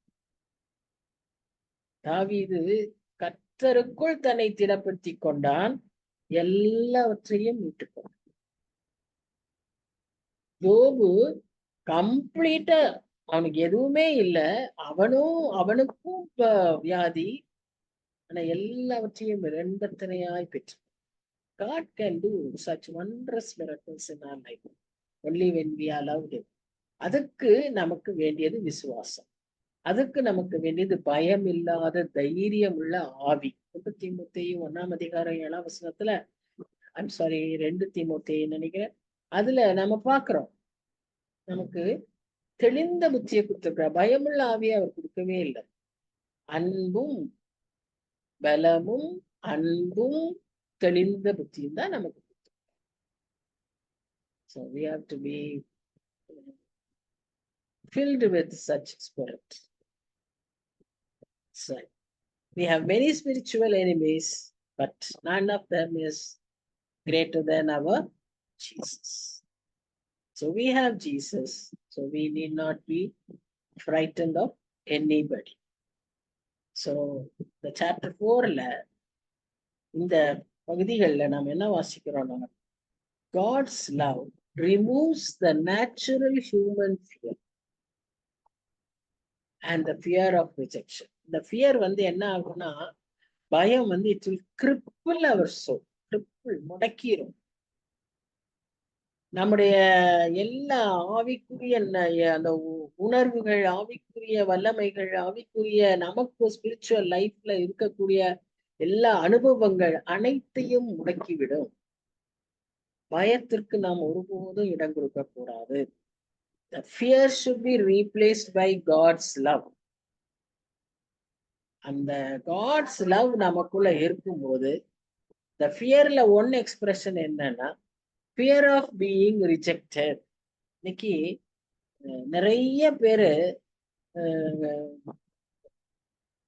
தாவீது கர்த்தருக்குள் தன்னை திடப்படுத்தி கொண்டான், எல்லாவற்றையும் மீட்டுக்கொண்டான். யோபு கம்ப்ளீட்டா அவனுக்கு எதுவுமே இல்லை, அவனுக்கும் வியாதி, ஆனா எல்லாவற்றையும் இரண்டத்தனையாய் பெற்று. God can do such wondrous miracles in our life only when we are loved him. அதுக்கு நமக்கு வேண்டியது விசுவாசம், அதுக்கு நமக்கு வேண்டியது பயம் இல்லாத தைரியம் உள்ள ஆவி. 1 தீமோத்தேயு 1ஆம் அதிகாரம் 7ஆம் வசனத்துல, ஐம் சாரி 2 தீமோத்தேயு நினைக்கிறேன், அதுல நம்ம பாக்குறோம் நமக்கு தெளிந்த புத்தியை கொடுத்திருக்கிறார். பயமுள்ள ஆவியை அவர் கொடுக்கவே இல்லை. அன்பும் பலமும் அன்பும் தெளிந்த புத்தியும் தான் நமக்கு. So we have to be filled with such spirit. So we have many spiritual enemies, but none of them is greater than our Jesus. So we have Jesus, so we need not be frightened of anybody. So the chapter 4ல இந்த பகுதிகள்ல நாம் என்ன வாசிக்கிறோம்னா, God's love removes the natural human fear and the fear of rejection. இந்த fear என்ன ஆகும்னா, பயம் it will cripple our soul, முடக்கிரும். நம்முடைய எல்லா ஆவிக்குரிய அந்த உணர்வுகள், ஆவிக்குரிய வல்லமைகள், ஆவிக்குரிய நமக்கு ஸ்பிரிச்சுவல் லைஃப்ல இருக்கக்கூடிய எல்லா அனுபவங்கள் அனைத்தையும் முடக்கிவிடும். பயத்திற்கு நாம் ஒருபோதும் இடம் கொடுக்க கூடாது. The fear should be replaced by God's love. அந்த God's love நமக்குள்ள இருக்கும்போது, the fearல ஒன் எக்ஸ்பிரஷன் என்னன்னா, fear of being rejected. இன்னைக்கு நிறைய பேரு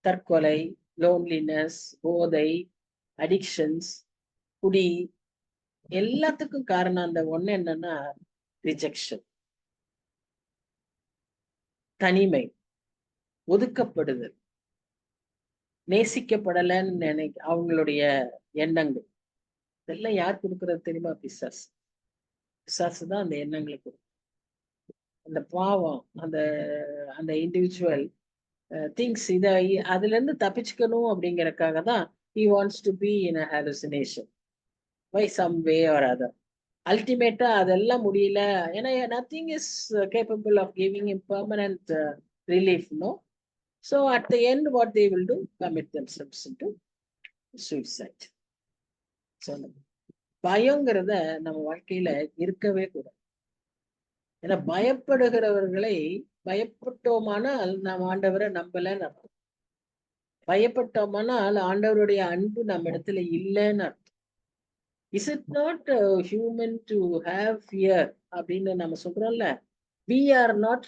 தற்கொலை, லோன்லினஸ், போதை, அடிக்ஷன்ஸ், குடி, எல்லாத்துக்கும் காரணம் அந்த ஒண்ணு என்னன்னா ரிஜெக்ஷன், தனிமை, ஒதுக்கப்படுதல், நேசிக்கப்படலன்னு அவங்களுடைய எண்ணங்கள். இதெல்லாம் யார் கொடுக்கறது தெரியுமா? பிசாசு. பிசாசு தான் அந்த எண்ணங்களை கொடுக்கும். அந்த பாவம், அந்த அந்த இண்டிவிஜுவல் திங்ஸ் அதுல இருந்து தப்பிச்சுக்கணும் அப்படிங்கறக்காக தான் he wants to be in a hallucination by some way or other. அல்டிமேட்டா அதெல்லாம் முடியல, ஏன்னா nothing is capable of giving him permanent relief, no? So at the end what they will do, commit themselves into suicide. So பயங்கிறத நம்ம வாழ்க்கையில இருக்கவே கூடாது. ஏன்னா பயப்படுகிறவர்களை, பயப்பட்டோமானால் நாம் ஆண்டவரை நம்பலன்னு அர்த்தம். பயப்பட்டோமானால் ஆண்டவருடைய அன்பு நம்ம இடத்துல இல்லைன்னு அர்த்தம். Is it not human to have fear அப்படின்னு நம்ம சொல்றோம்ல? We are not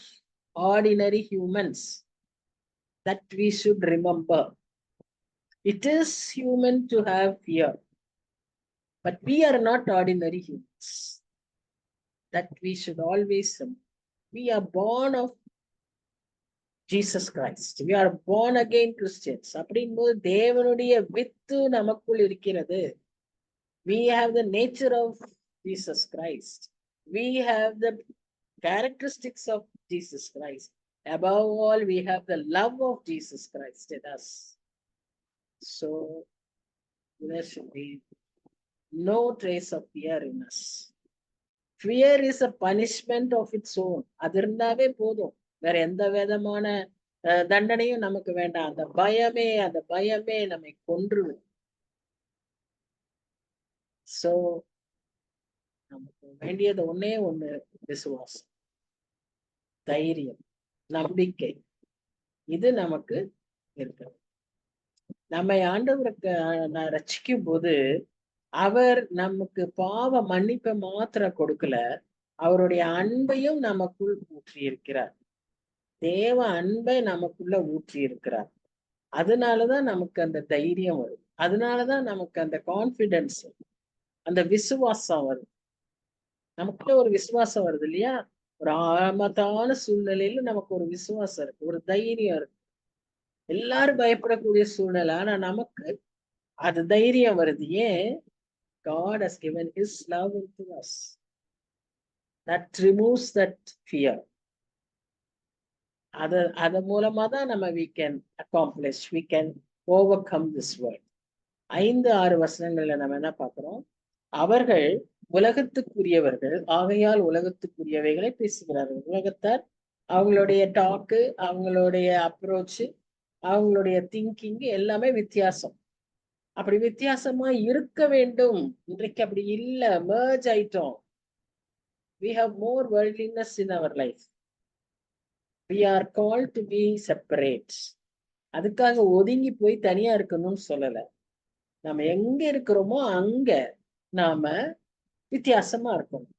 ordinary humans. That we should remember. It is human to have fear, but we are not ordinary humans. That we should always remember. We are born of Jesus Christ. We are born again Christians. அப்படிங்கும்போது தேவனுடைய with நமக்குள் இருக்கிறது. We have the nature of Jesus Christ. We have the characteristics of Jesus Christ. Above all, we have the love of Jesus Christ in us. So there should be no trace of fear in us. Fear is a punishment of its own. அது இருந்தாவே போதும், வேற எந்த விதமான தண்டனையும் நமக்கு வேண்டாம். அந்த பயமே நம்மை கொன்றுவிடும். சோ நமக்கு வேண்டியது ஒண்ணே ஒண்ணு, விசுவாசம், தைரியம், நம்பிக்கை. இது நமக்கு இருக்கணும். நம்மை ஆண்டவருக்கு ரட்சிக்கும் போது அவர் நமக்கு பாவ மன்னிப்பை மாத்திரம் கொடுக்கல, அவருடைய அன்பையும் நமக்குள் ஊற்றி இருக்கிறார். தேவ அன்பை நமக்குள்ள ஊற்றி இருக்கிறார். அதனாலதான் நமக்கு அந்த தைரியம் வருது. அதனாலதான் நமக்கு அந்த கான்பிடன்ஸ், அந்த விசுவாசம் வருது. நமக்குள்ள ஒரு விசுவாசம் வருது இல்லையா? ஒரு ஆபத்தான சூழ்நிலையில நமக்கு ஒரு விசுவாசம் இருக்கு, ஒரு தைரியம் இருக்கு. எல்லாரும் பயப்படக்கூடிய சூழ்நிலை, ஆனா நமக்கு அது தைரியம் வருது. ஏன்? God has given his love into us that removes that fear. அது மூலமா தான் நம்ம we can accomplish, we can overcome this world. 5-6 வசனங்கள்ல நம்ம என்ன பார்க்கிறோம்? அவர்கள் உலகத்துக்குரியவர்கள் ஆகையால் உலகத்துக்குரியவைகளை பேசுகிறார்கள். உலகத்தார் அவங்களுடைய டாக்கு, அவங்களுடைய அப்ரோச், அவங்களுடைய திங்கிங் எல்லாமே வித்தியாசம். அப்படி வித்தியாசமா இருக்க வேண்டும். இன்றைக்கு அப்படி இல்ல, merge ஆயிட்டோம். We have more worldliness in our life. We are called to be separate. அதுக்காக ஒதுங்கி போய் தனியா இருக்கணும்னு சொல்லல. நம்ம எங்க இருக்கிறோமோ அங்க நாம வித்தியாசமா இருக்கணும்.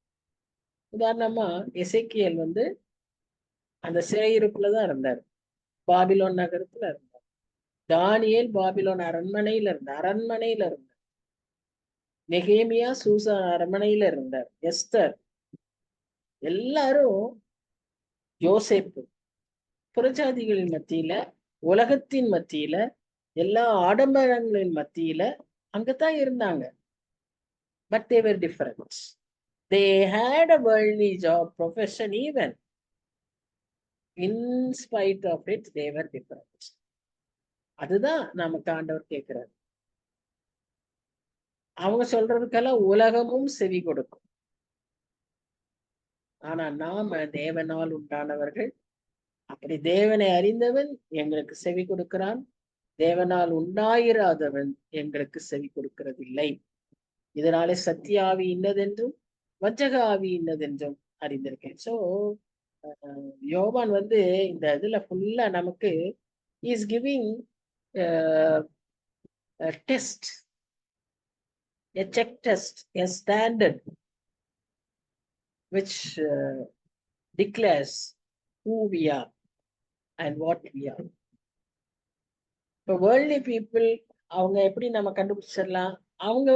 உதாரணமா எசேக்கியேல் அந்த சிறையிருப்புலதான் இருந்தார், பாபிலோன் நகரத்துல இருந்தார். தானியேல் பாபிலோன் அரண்மனையில இருந்தார். நெகேமியா சூசா அரண்மனையில இருந்தார். எஸ்தர், எல்லாரும், யோசேப்பு, புறஜாதிகளின் மத்தியில, உலகத்தின் மத்தியில, எல்லா ஆடம்பரங்களின் மத்தியில அங்கதான் இருந்தாங்க. But they were different. They had a worldly job, profession even. In spite of it, they were different. அதுதான் நமக்கு ஆண்டவர் கேட்கிறார். அவங்க சொல்றதுக்கெல்லாம் உலகமும் செவி கொடுக்கும். ஆனா நாம தேவனால் உண்டானவர்கள். அப்படி தேவனை அறிந்தவன் எங்களுக்கு செவி கொடுக்கிறான், தேவனால் உண்டாயிராதவன் எங்களுக்கு செவி கொடுக்கிறதில்லை. இதனாலே சத்திய ஆவி இன்னதென்றும் வஞ்சக ஆவி இன்னதென்றும் அறிந்திருக்கேன். சோ யோவான் இந்த இதுல ஃபுல்லா நமக்கு is giving test, a check test, a standard which declares who we are and what we are. இப்போ வேர்ல்ட்லி பீப்புள் அவங்க எப்படி நம்ம கண்டுபிடிச்சிடலாம்? அவங்க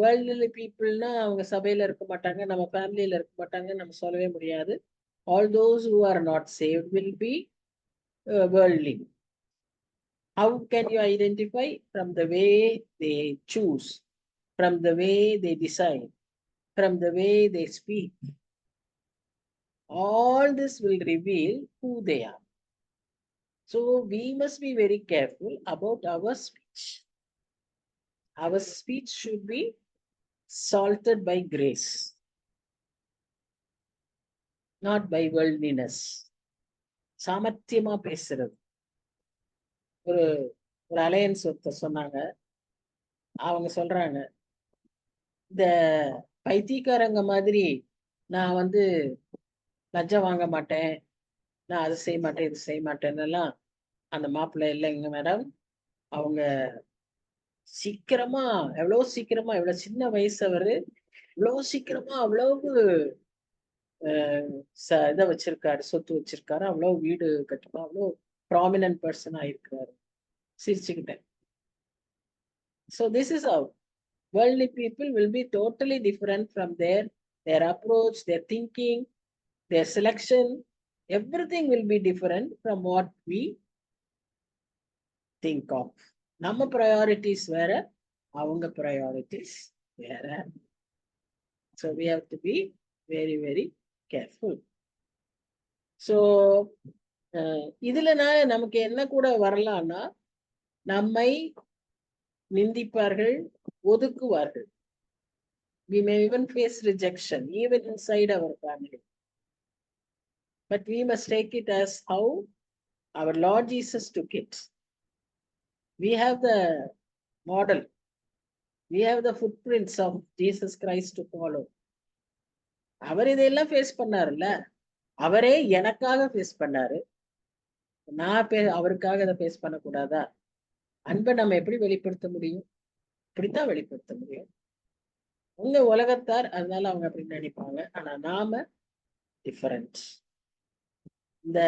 வேர்ல்ட்லி பீப்புள்னா அவங்க சபையில இருக்க மாட்டாங்க, நம்ம ஃபேமிலியில இருக்க மாட்டாங்க, நம்ம சொல்லவே முடியாது. All those who are not saved will be worldly. How can you identify? From the way they choose, from the way they decide, from the way they speak. All this will reveal who they are. So we must be very careful about our speech. Our speech should be salted by grace, not by worldliness. சாமர்த்தியமா பேசுறது. ஒரு alliance ஒருத்தர் சொன்னாங்க, அவங்க சொல்றாங்க, இந்த பைத்தியக்காரங்க மாதிரி நான் லஞ்சம் வாங்க மாட்டேன், நான் அதை செய்ய மாட்டேன், இது செய்ய மாட்டேன்னு அந்த மாப்பிள்ளை இல்லைங்க மேடம். அவங்க சீக்கிரமா, எவ்வளவு சீக்கிரமா, எவ்வளவு சின்ன வயசு அவரு, இவ்வளவு சீக்கிரமா அவ்வளவு இதை வச்சிருக்காரு, சொத்து வச்சிருக்காரு, அவ்வளவு வீடு கட்டுமா, அவ்வளவு ப்ராமினன்ட் பர்சன் ஆயிருக்கிறாரு. சிரிச்சுக்கிட்டேன். So this is how worldly people will be totally different from their approach, their thinking, their selection. Everything will be different from what we think of. நம்ம priorities வேற, அவங்க priorities வேற. So we have to be very, very careful. So இதுல நமக்கு என்ன கூட வரலாம்னா, நம்மை நிந்திப்பார்கள், ஒதுக்குவார்கள். We may even face rejection, even inside our family. But we must take it as how our Lord Jesus took it. We have the model. We have the footprints of Jesus Christ to follow. அவர் இதையெல்லாம் face பண்ணாருல்ல, அவரே எனக்காக face பண்ணாரு. நான் அவருக்காக அதை face பண்ணக்கூடாதா? அன்பை நம்ம எப்படி வெளிப்படுத்த முடியும்? இப்படித்தான் வெளிப்படுத்த முடியும். உங்க உலகத்தார் அதனால அவங்க அப்படி நினைப்பாங்க. ஆனா நாம டிஃபரண்ட். இந்த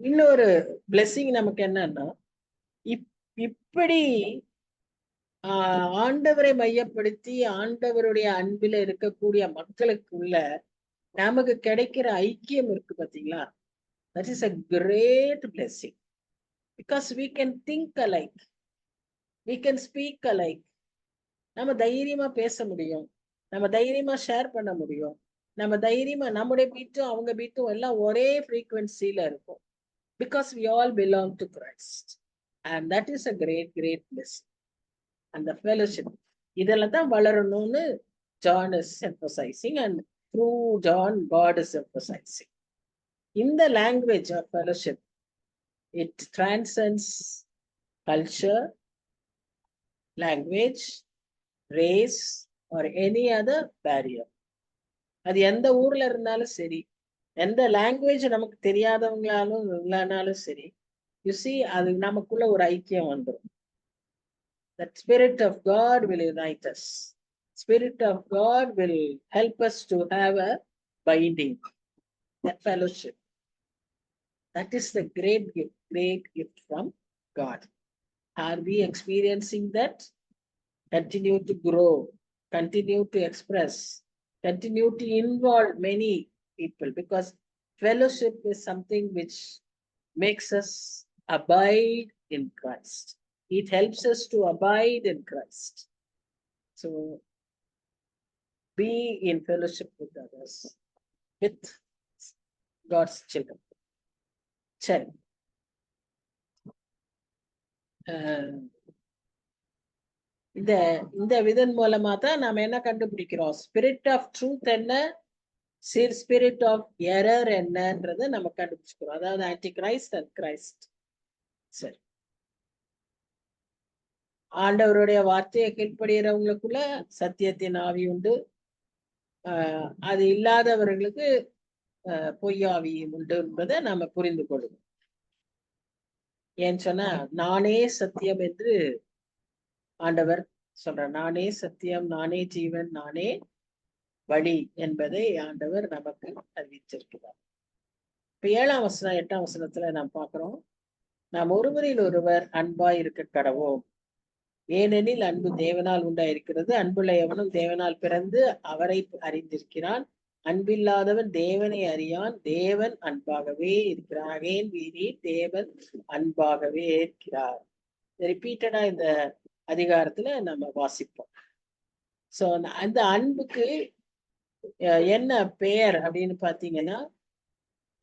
இன்னொரு பிளெஸிங் நமக்கு என்னன்னா, இப்படி ஆண்டவரை மையப்படுத்தி ஆண்டவருடைய அன்பில இருக்கக்கூடிய மக்களுக்குள்ள நமக்கு கிடைக்கிற ஐக்கியம் இருக்கு பாத்தீங்களா? That is a great blessing because we can think alike, we can speak alike. நம்ம தைரியமா பேச முடியும், நம்ம தைரியமா ஷேர் பண்ண முடியும், நம்ம தைரியமா நம்முடைய பீட்டும் அவங்க பீட்டும் எல்லாம் ஒரே ஃப்ரீக்வன்சில இருக்கும். Because we all belong to Christ, and that is a great blessing. And the fellowship இதெல்லாம் தான் வளரணும்னு John is emphasizing, and through John God is emphasizing. In the language of fellowship, it transcends culture, language, race or any other barrier. அது எந்த ஊர்ல இருந்தாலும் சரி, எந்த language நமக்கு தெரியாதவங்களாலும் இல்லைனாலும் சரி, you see அது நமக்குள்ள ஒரு ஐக்கியம் வந்துடும். That Spirit of God will unite us. Spirit of God will help us to have a binding, that fellowship. That is the great gift from God. Are we experiencing that? Continue to grow, continue to express, continue to involve many people, because fellowship is something which makes us abide in Christ. It helps us to abide in Christ. So be in fellowship with others, with God's children. சரி, இந்த விதன் மூலமா தான் நாம என்ன கண்டுபிடிக்கிறோம்? Spirit of truth என்ன, spirit of error என்னன்றதை நம்ம கண்டுபிடிச்சுக்கிறோம். அதாவது ஆன்டி கிரைஸ்ட் அண்ட் கிரைஸ்ட். சரி, ஆண்டவருடைய வார்த்தையை கீழ்ப்படுகிறவங்களுக்குள்ள சத்தியத்தின் ஆவி உண்டு, அது இல்லாதவர்களுக்கு பொய்யாவி உண்டு என்பதை நாம புரிந்து கொள்ளுவோம். ஏன்னு சொன்னா, நானே சத்தியம் என்று ஆண்டவர் சொல்ற, நானே சத்தியம், நானே ஜீவன், நானே வழி என்பதை ஆண்டவர் நமக்கு அறிவிச்சிருக்கிறார். இப்ப 7ஆம் வசனம் 8ஆம் வசனத்துல நாம் பார்க்கிறோம், நாம் ஒருவரில் ஒருவர் அன்பாய் இருக்க கடவோம், ஏனெனில் அன்பு தேவனால் உண்டாயிருக்கிறது, அன்புள்ள எவனும் தேவனால் பிறந்து அவரை அறிந்திருக்கிறான், அன்பில்லாதவன் தேவனை அறியான், தேவன் அன்பாகவே இருக்கிறார். அகேன் we read, தேவன் அன்பாகவே இருக்கிறார். ரிப்பீட்டடா இந்த அதிகாரத்துல நம்ம வாசிப்போம். சோ அந்த அன்புக்கு என்ன பெயர் அப்படின்னு பாத்தீங்கன்னா,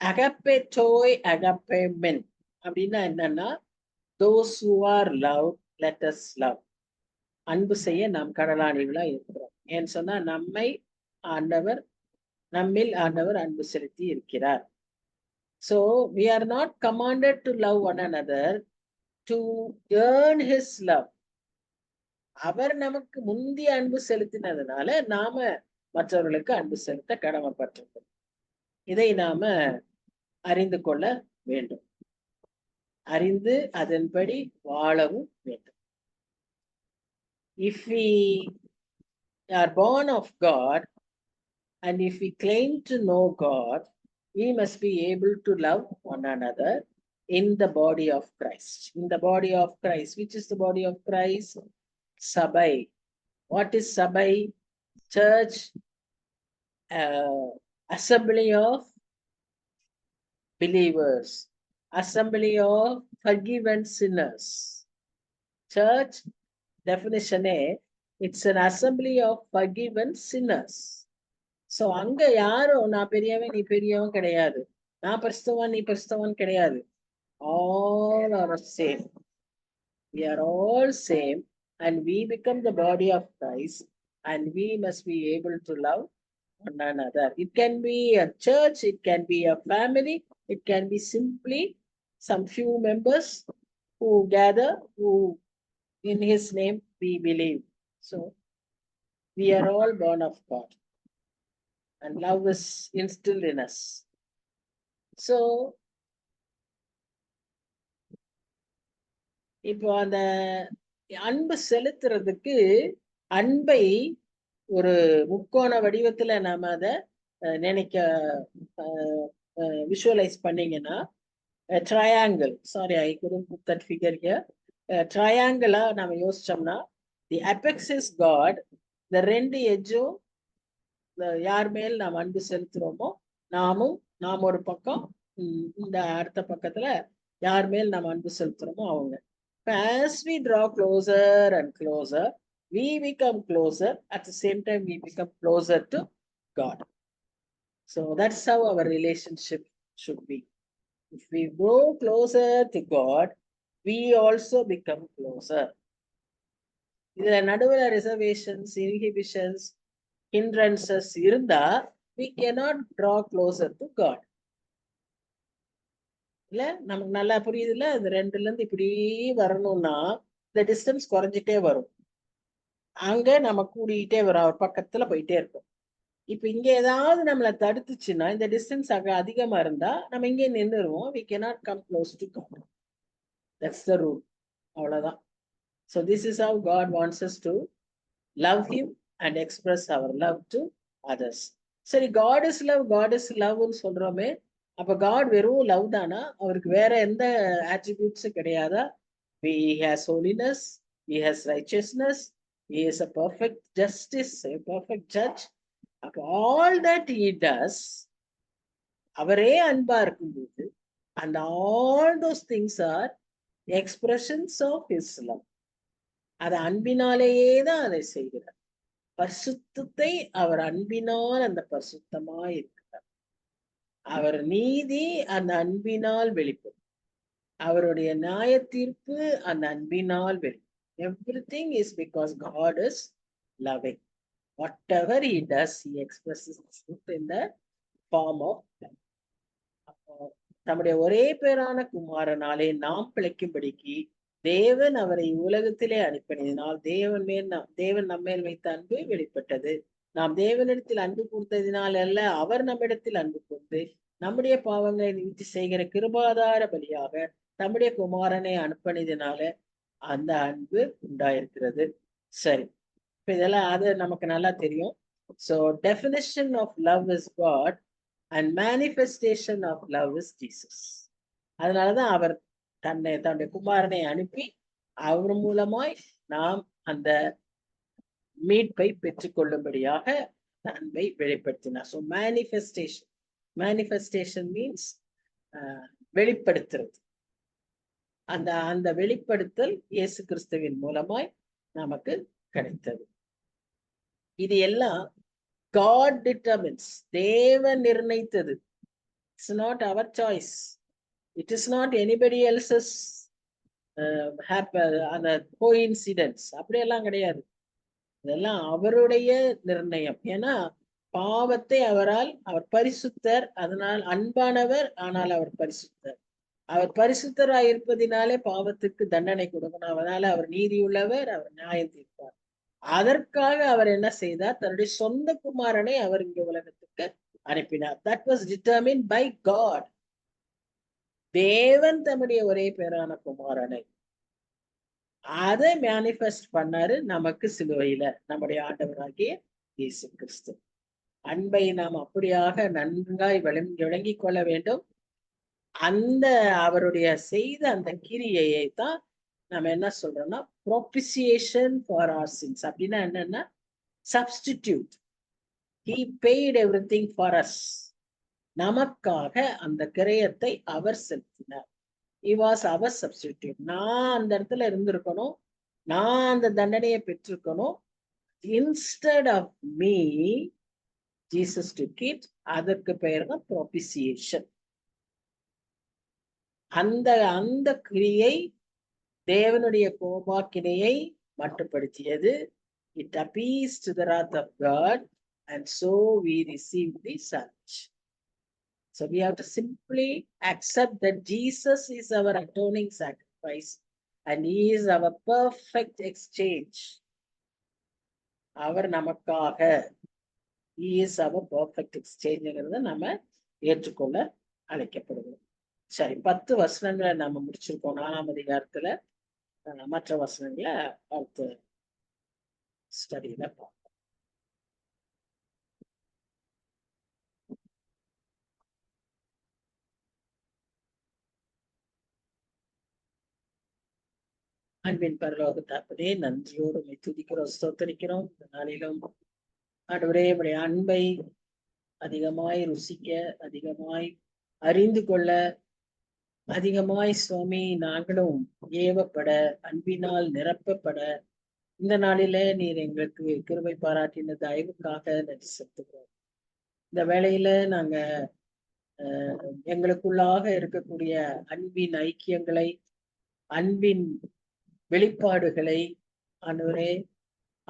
அகப்பெட்டோய் அகப்பெமென் அப்படின்னா என்னன்னா, those who are loved let us love. அன்பு செய்ய நாம் கடலாளிகளா இருக்கிறோம். ஏன்னு சொன்னா, நம்மில் ஆண்டவர் அன்பு செலுத்தி இருக்கிறார். So we are not commanded to love one another to earn his love. அவர் நமக்கு முந்தைய அன்பு செலுத்தினதுனால நாம மற்றவர்களுக்கு அன்பு செலுத்த கடமைப்பட்டிருக்கோம். இதை நாம அறிந்து கொள்ள வேண்டும், அறிந்து அதன்படி வாழவும் வேண்டும். If we are born of God and if we claim to know God, we must be able to love one another in the body of Christ. In the body of Christ. Which is the body of Christ? Sabai. What is Sabai? Church, assembly of believers, assembly of forgiven sinners. Church definition it's an assembly of forgiven sinners. So அங்க யாரும் நான் பெரியவன் நீ பெரியவன் கிடையாது, நான் பரிசுத்தவன் நீ பரிசுத்தவன் கிடையாது. All are same. We are all same and we become the body of Christ and we must be able to love one another. It can be a church, it can be a family, it can be simply some few members who gather, who In his name we believe. So we are all born of God. And love is instilled in us. So இப்போ அந்த அன்பு செலுத்துறதுக்கு அன்பை ஒரு முக்கோண வடிவத்துல நாம அதை நினைக்க விஷுவலைஸ் பண்ணீங்கன்னா triangle, sorry I couldn't put that figure here, ட்ரையாங்கிளா நாம யோசிச்சோம்னா தி அபெக்ஸ் இஸ் காட், இந்த ரெண்டு எஜ்ஜும் யார் மேல் நாம் அன்பு செலுத்துறோமோ நாம் ஒரு பக்கம், இந்த அடுத்த பக்கத்துல யார் மேல் நாம் அன்பு செலுத்துறோமோ அவங்க. As we draw closer and closer, we become closer. At the same time, we become closer to God. So that's how our relationship should be. If we go closer to God, we also become closer. இதுல நடுவுல reservations, inhibitions, hindrances இருந்தா we cannot draw closer to God. இல்ல நமக்கு நல்லா புரியுதுல்ல, இந்த ரெண்டுல இருந்து இப்படி வரணும்னா இந்த டிஸ்டன்ஸ் குறைஞ்சிட்டே வரும், அங்க நம்ம கூடிக்கிட்டே வரும், அவர் பக்கத்துல போயிட்டே இருக்கும். இப்ப இங்க ஏதாவது நம்மளை தடுத்துச்சுன்னா, இந்த டிஸ்டன்ஸ் அங்க அதிகமா இருந்தா நம்ம இங்கே நின்றுருவோம். we cannot come close to God. That's the rule. அவ்வளவுதான். So this is how God wants us to love him and express our love to others. சரி, God is love, God is love ன்னு சொல்றோமே, அப்ப God வெறும் love தானா? அவருக்கு வேற எந்த ஆட்ரிபியூட்ஸும் கிடையாதா? He has holiness, he has righteousness, he is a perfect justice, a perfect judge. அப்ப all that he does, அவரே அன்பா இருக்கும்போது, and all those things are expressions of his love. அது அன்பினாலேயே தான் அதை செய்கிறார். பரிசுத்தத்தை அவர் அன்பினால் அந்த பரிசுத்தமா இருக்கிறார். அவர் நீதி அந்த அன்பினால் வெளிப்படும். அவருடைய நியாய தீர்ப்பு அந்த அன்பினால் வெளிப்படும். Everything is because God is loving. Whatever he does, he expresses truth in the form of love. தம்முடைய ஒரே பேரான குமாரனாலே நாம் பிழைக்கும்படிக்கு தேவன் அவரை உலகத்திலே அனுப்பினதினால் தேவன் நம்மேல் வைத்த அன்பு வெளிப்பட்டது. நாம் தேவனிடத்தில் அன்பு கூர்ந்ததினால் அல்ல, அவர் நம்மிடத்தில் அன்பு கூர்ந்து நம்முடைய பாவங்களை நிவர்த்தி செய்கிற கிருபாதார பலியாக நம்முடைய குமாரனை அனுப்பினதினால அந்த அன்பு உண்டாயிருக்கிறது. சரி, இப்ப இதெல்லாம் அது நமக்கு நல்லா தெரியும். So definition of love is God and manifestation of love is Jesus. அதனாலதான் அவர் தன்னுடைய குமாரனை அனுப்பி அவர் மூலமாய் நாம் அந்த மீட்பை பெற்றுக்கொள்ளும்படியாக அன்பை வெளிப்படுத்தினார். So manifestation means வெளிப்படுத்துறது. அந்த வெளிப்படுத்தல் இயேசு கிறிஸ்துவின் மூலமாய் நமக்கு கிடைத்தது. இது எல்லாம் God determines, தேவன் நிர்ணயித்தது. It's not our choice. It is not anybody else's அந்த coincidence. அப்படியெல்லாம் கிடையாது. இதெல்லாம் அவருடைய நிர்ணயம். ஏன்னா பாவத்தை அவர் பரிசுத்தர், அதனால் அன்பானவர், ஆனால் அவர் பரிசுத்தர். அவர் பரிசுத்தராய் இருப்பதினாலே பாவத்துக்கு தண்டனை கொடுக்கணும். அதனால அவர் நீதியுள்ளவர், அவர் நியாயம் தீர்ப்பார். அதற்காக அவர் என்ன செய்தார்? தன்னுடைய சொந்த குமாரனை அவர் இங்க உலகத்துக்கு அனுப்பினார். That was determined by God. தேவன் தம்முடைய ஒரே பேரான குமாரனை அதை மேனிஃபெஸ்ட் பண்ணாரு நமக்கு சிலுவையில, நம்முடைய ஆண்டவராகிய இயேசு கிறிஸ்து. அன்பை நாம் அப்படியாக நன்றாய் விளங்கிக் கொள்ள வேண்டும். அந்த அவருடைய செய்த அந்த கிரியையை தான் நம்ம என்ன சொல்றோம்னா propitiation for our sins. அப்படின்னா என்னன்னா substitute. He paid everything for us. நமக்காக அந்த கிரயத்தை அவர் செலுத்தினார். He was our substitute. நான் அந்த இடத்துல இருந்திருக்கணும், நான் அந்த தண்டனையை பெற்றிருக்கணும். Instead of me, Jesus took it. அதற்கு பெயர் தான் propitiation. அந்த கிரியை தேவனுடைய கோபாக்கினையை மட்டுப்படுத்தியது. It appeased to the wrath of God, and so we receive the salvation. So we have to simply accept that Jesus is our atoning sacrifice, and he is our perfect exchange. அவர் நமக்காக he is our perfect exchangeங்கிறத நம்ம ஏற்றுக்கொள்ள அழைக்கப்படுகிறோம். சரி, 10 வசனங்களை நம்ம முடிச்சிருக்கோம் 4ஆம் அதிகாரத்துல. மற்ற வசனங்களை அடுத்த ஸ்டடியில பார்ப்போம். அன்பின் பரலோக தகப்பனே, நன்றியோடு உம்மை துதிக்கிறோம், ஸ்தோத்தரிக்கிறோம். இந்த நாளிலும் ஆண்டவரே, உம்முடைய அன்பை அதிகமாய் ருசிக்க, அதிகமாய் அறிந்து கொள்ள, அதிகமாய் சுவாமி நாங்களும் ஏவப்பட, அன்பினால் நிரப்பப்பட இந்த நாளில நீர் எங்களுக்கு கிருபை பாராட்டின தயவுக்காக நன்றி செலுத்துகிறோம். இந்த வேளையில நாங்க எங்களுக்குள்ளாக இருக்கக்கூடிய அன்பின் ஐக்கியங்களை, அன்பின் வெளிப்பாடுகளை, ஆண்டவரே,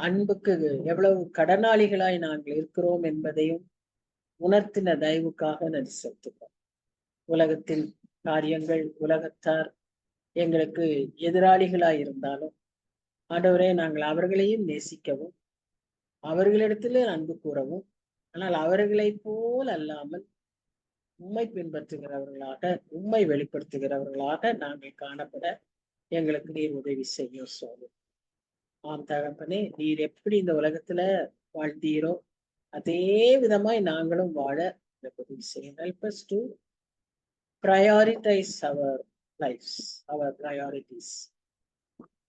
அன்புக்கு எவ்வளவு கடனாளிகளாய் நாங்கள் இருக்கிறோம் என்பதையும் உணர்த்தின தயவுக்காக நன்றி செலுத்துகிறோம். உலகத்தின் காரியங்கள், உலகத்தார் எங்களுக்கு எதிராளிகளாய் இருந்தாலும் ஆண்டவரே, நாங்கள் அவர்களையும் நேசிக்கவும், அவர்களிடத்திலே அன்பு கூறவும், ஆனால் அவர்களை போல் அல்லாமல் உம்மை பின்பற்றுகிறவர்களாக, உம்மை வெளிப்படுத்துகிறவர்களாக நாங்கள் காணப்பட எங்களுக்கு நீர் உதவி செய்யும் சுவாமி. ஆம் தகப்பனே, நீர் எப்படி இந்த உலகத்துல வாழ்ந்தீரோ அதே விதமாய் நாங்களும் வாழ உதவி செய்யும். Help us to prioritize our lives, our priorities.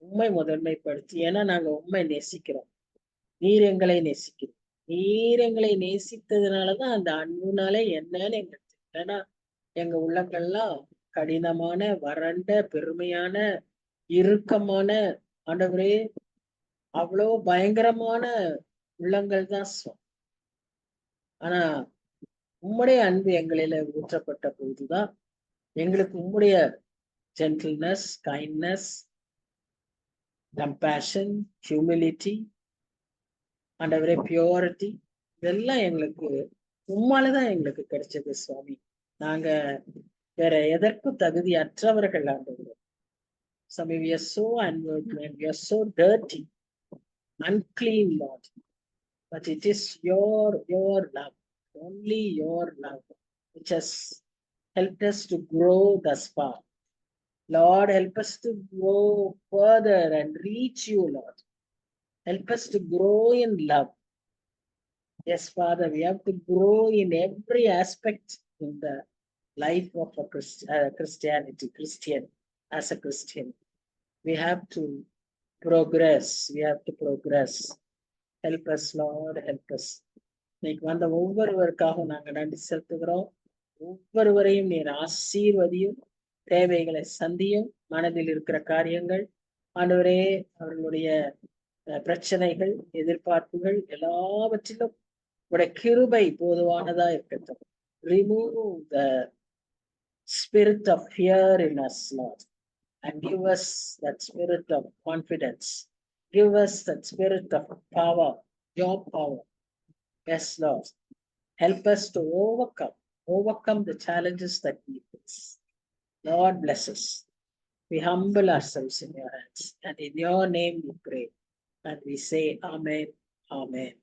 உம்மை முதன்மைப்படுத்தி, ஏன்னா நாங்க உம்மை நேசிக்கிறோம், நீர் எங்களை நேசிக்கிறோம். நீர் எங்களை நேசித்ததுனாலதான் அந்த அன்புனால என்னன்னு எங்களுக்கு, ஏன்னா எங்க உள்ளங்கள்லாம் கடினமான, வறண்ட, பெருமையான, இறுக்கமான, ஆண்டவரே, அவ்வளோ பயங்கரமான உள்ளங்கள் தான். ஆனா உம்முடைய அன்பு எங்களில ஊற்றப்பட்ட போதுதான் எங்களுக்கு உம்முடைய ஜென்டில்னஸ், கைண்ட்னஸ், கம்பேஷன், ஹியூமிலிட்டி, ஆண்டவரே, பியூரிட்டி, இதெல்லாம் எங்களுக்கு உம்மாலதான் எங்களுக்கு கிடைச்சது சுவாமி. நாங்க வேற எதற்கும் தகுதி அற்றவர்கள் ஆண்டவரே. Some we are so unworthy and we are so dirty, unclean, Lord. But it is your love, only your love, which has helped us to grow thus far. Lord, help us to grow further and reach you, Lord. Help us to grow in love. Yes, Father, we have to grow in every aspect in the life of a Christian, as a Christian. We have to progress. Help us, Lord, help us. இன்னைக்கு வந்த ஒவ்வொருவருக்காக நாங்கள் நன்றி செலுத்துகிறோம். ஒவ்வொருவரையும் நீர் ஆசீர்வதியும், தேவைகளை சந்தியும், மனதில் இருக்கிற காரியங்கள், ஆண்டவரே, அவர்களுடைய பிரச்சனைகள், எதிர்பார்ப்புகள் எல்லாவற்றிலும் உடைய கிருபை போதுவானதா இருக்கட்டும். Remove the spirit of fear in us, Lord, and give us that spirit of confidence. Give us that spirit of power, your power. Yes, Lord. Help us to overcome the challenges that we face. Lord, bless us. We humble ourselves in your hands, and in your name we pray. And we say, Amen, Amen.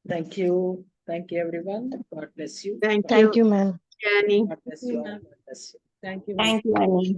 Thank you. Thank you, everyone. God bless you. Thank you, ma'am. God bless you. God bless you. Thank you. Thank you, Annie.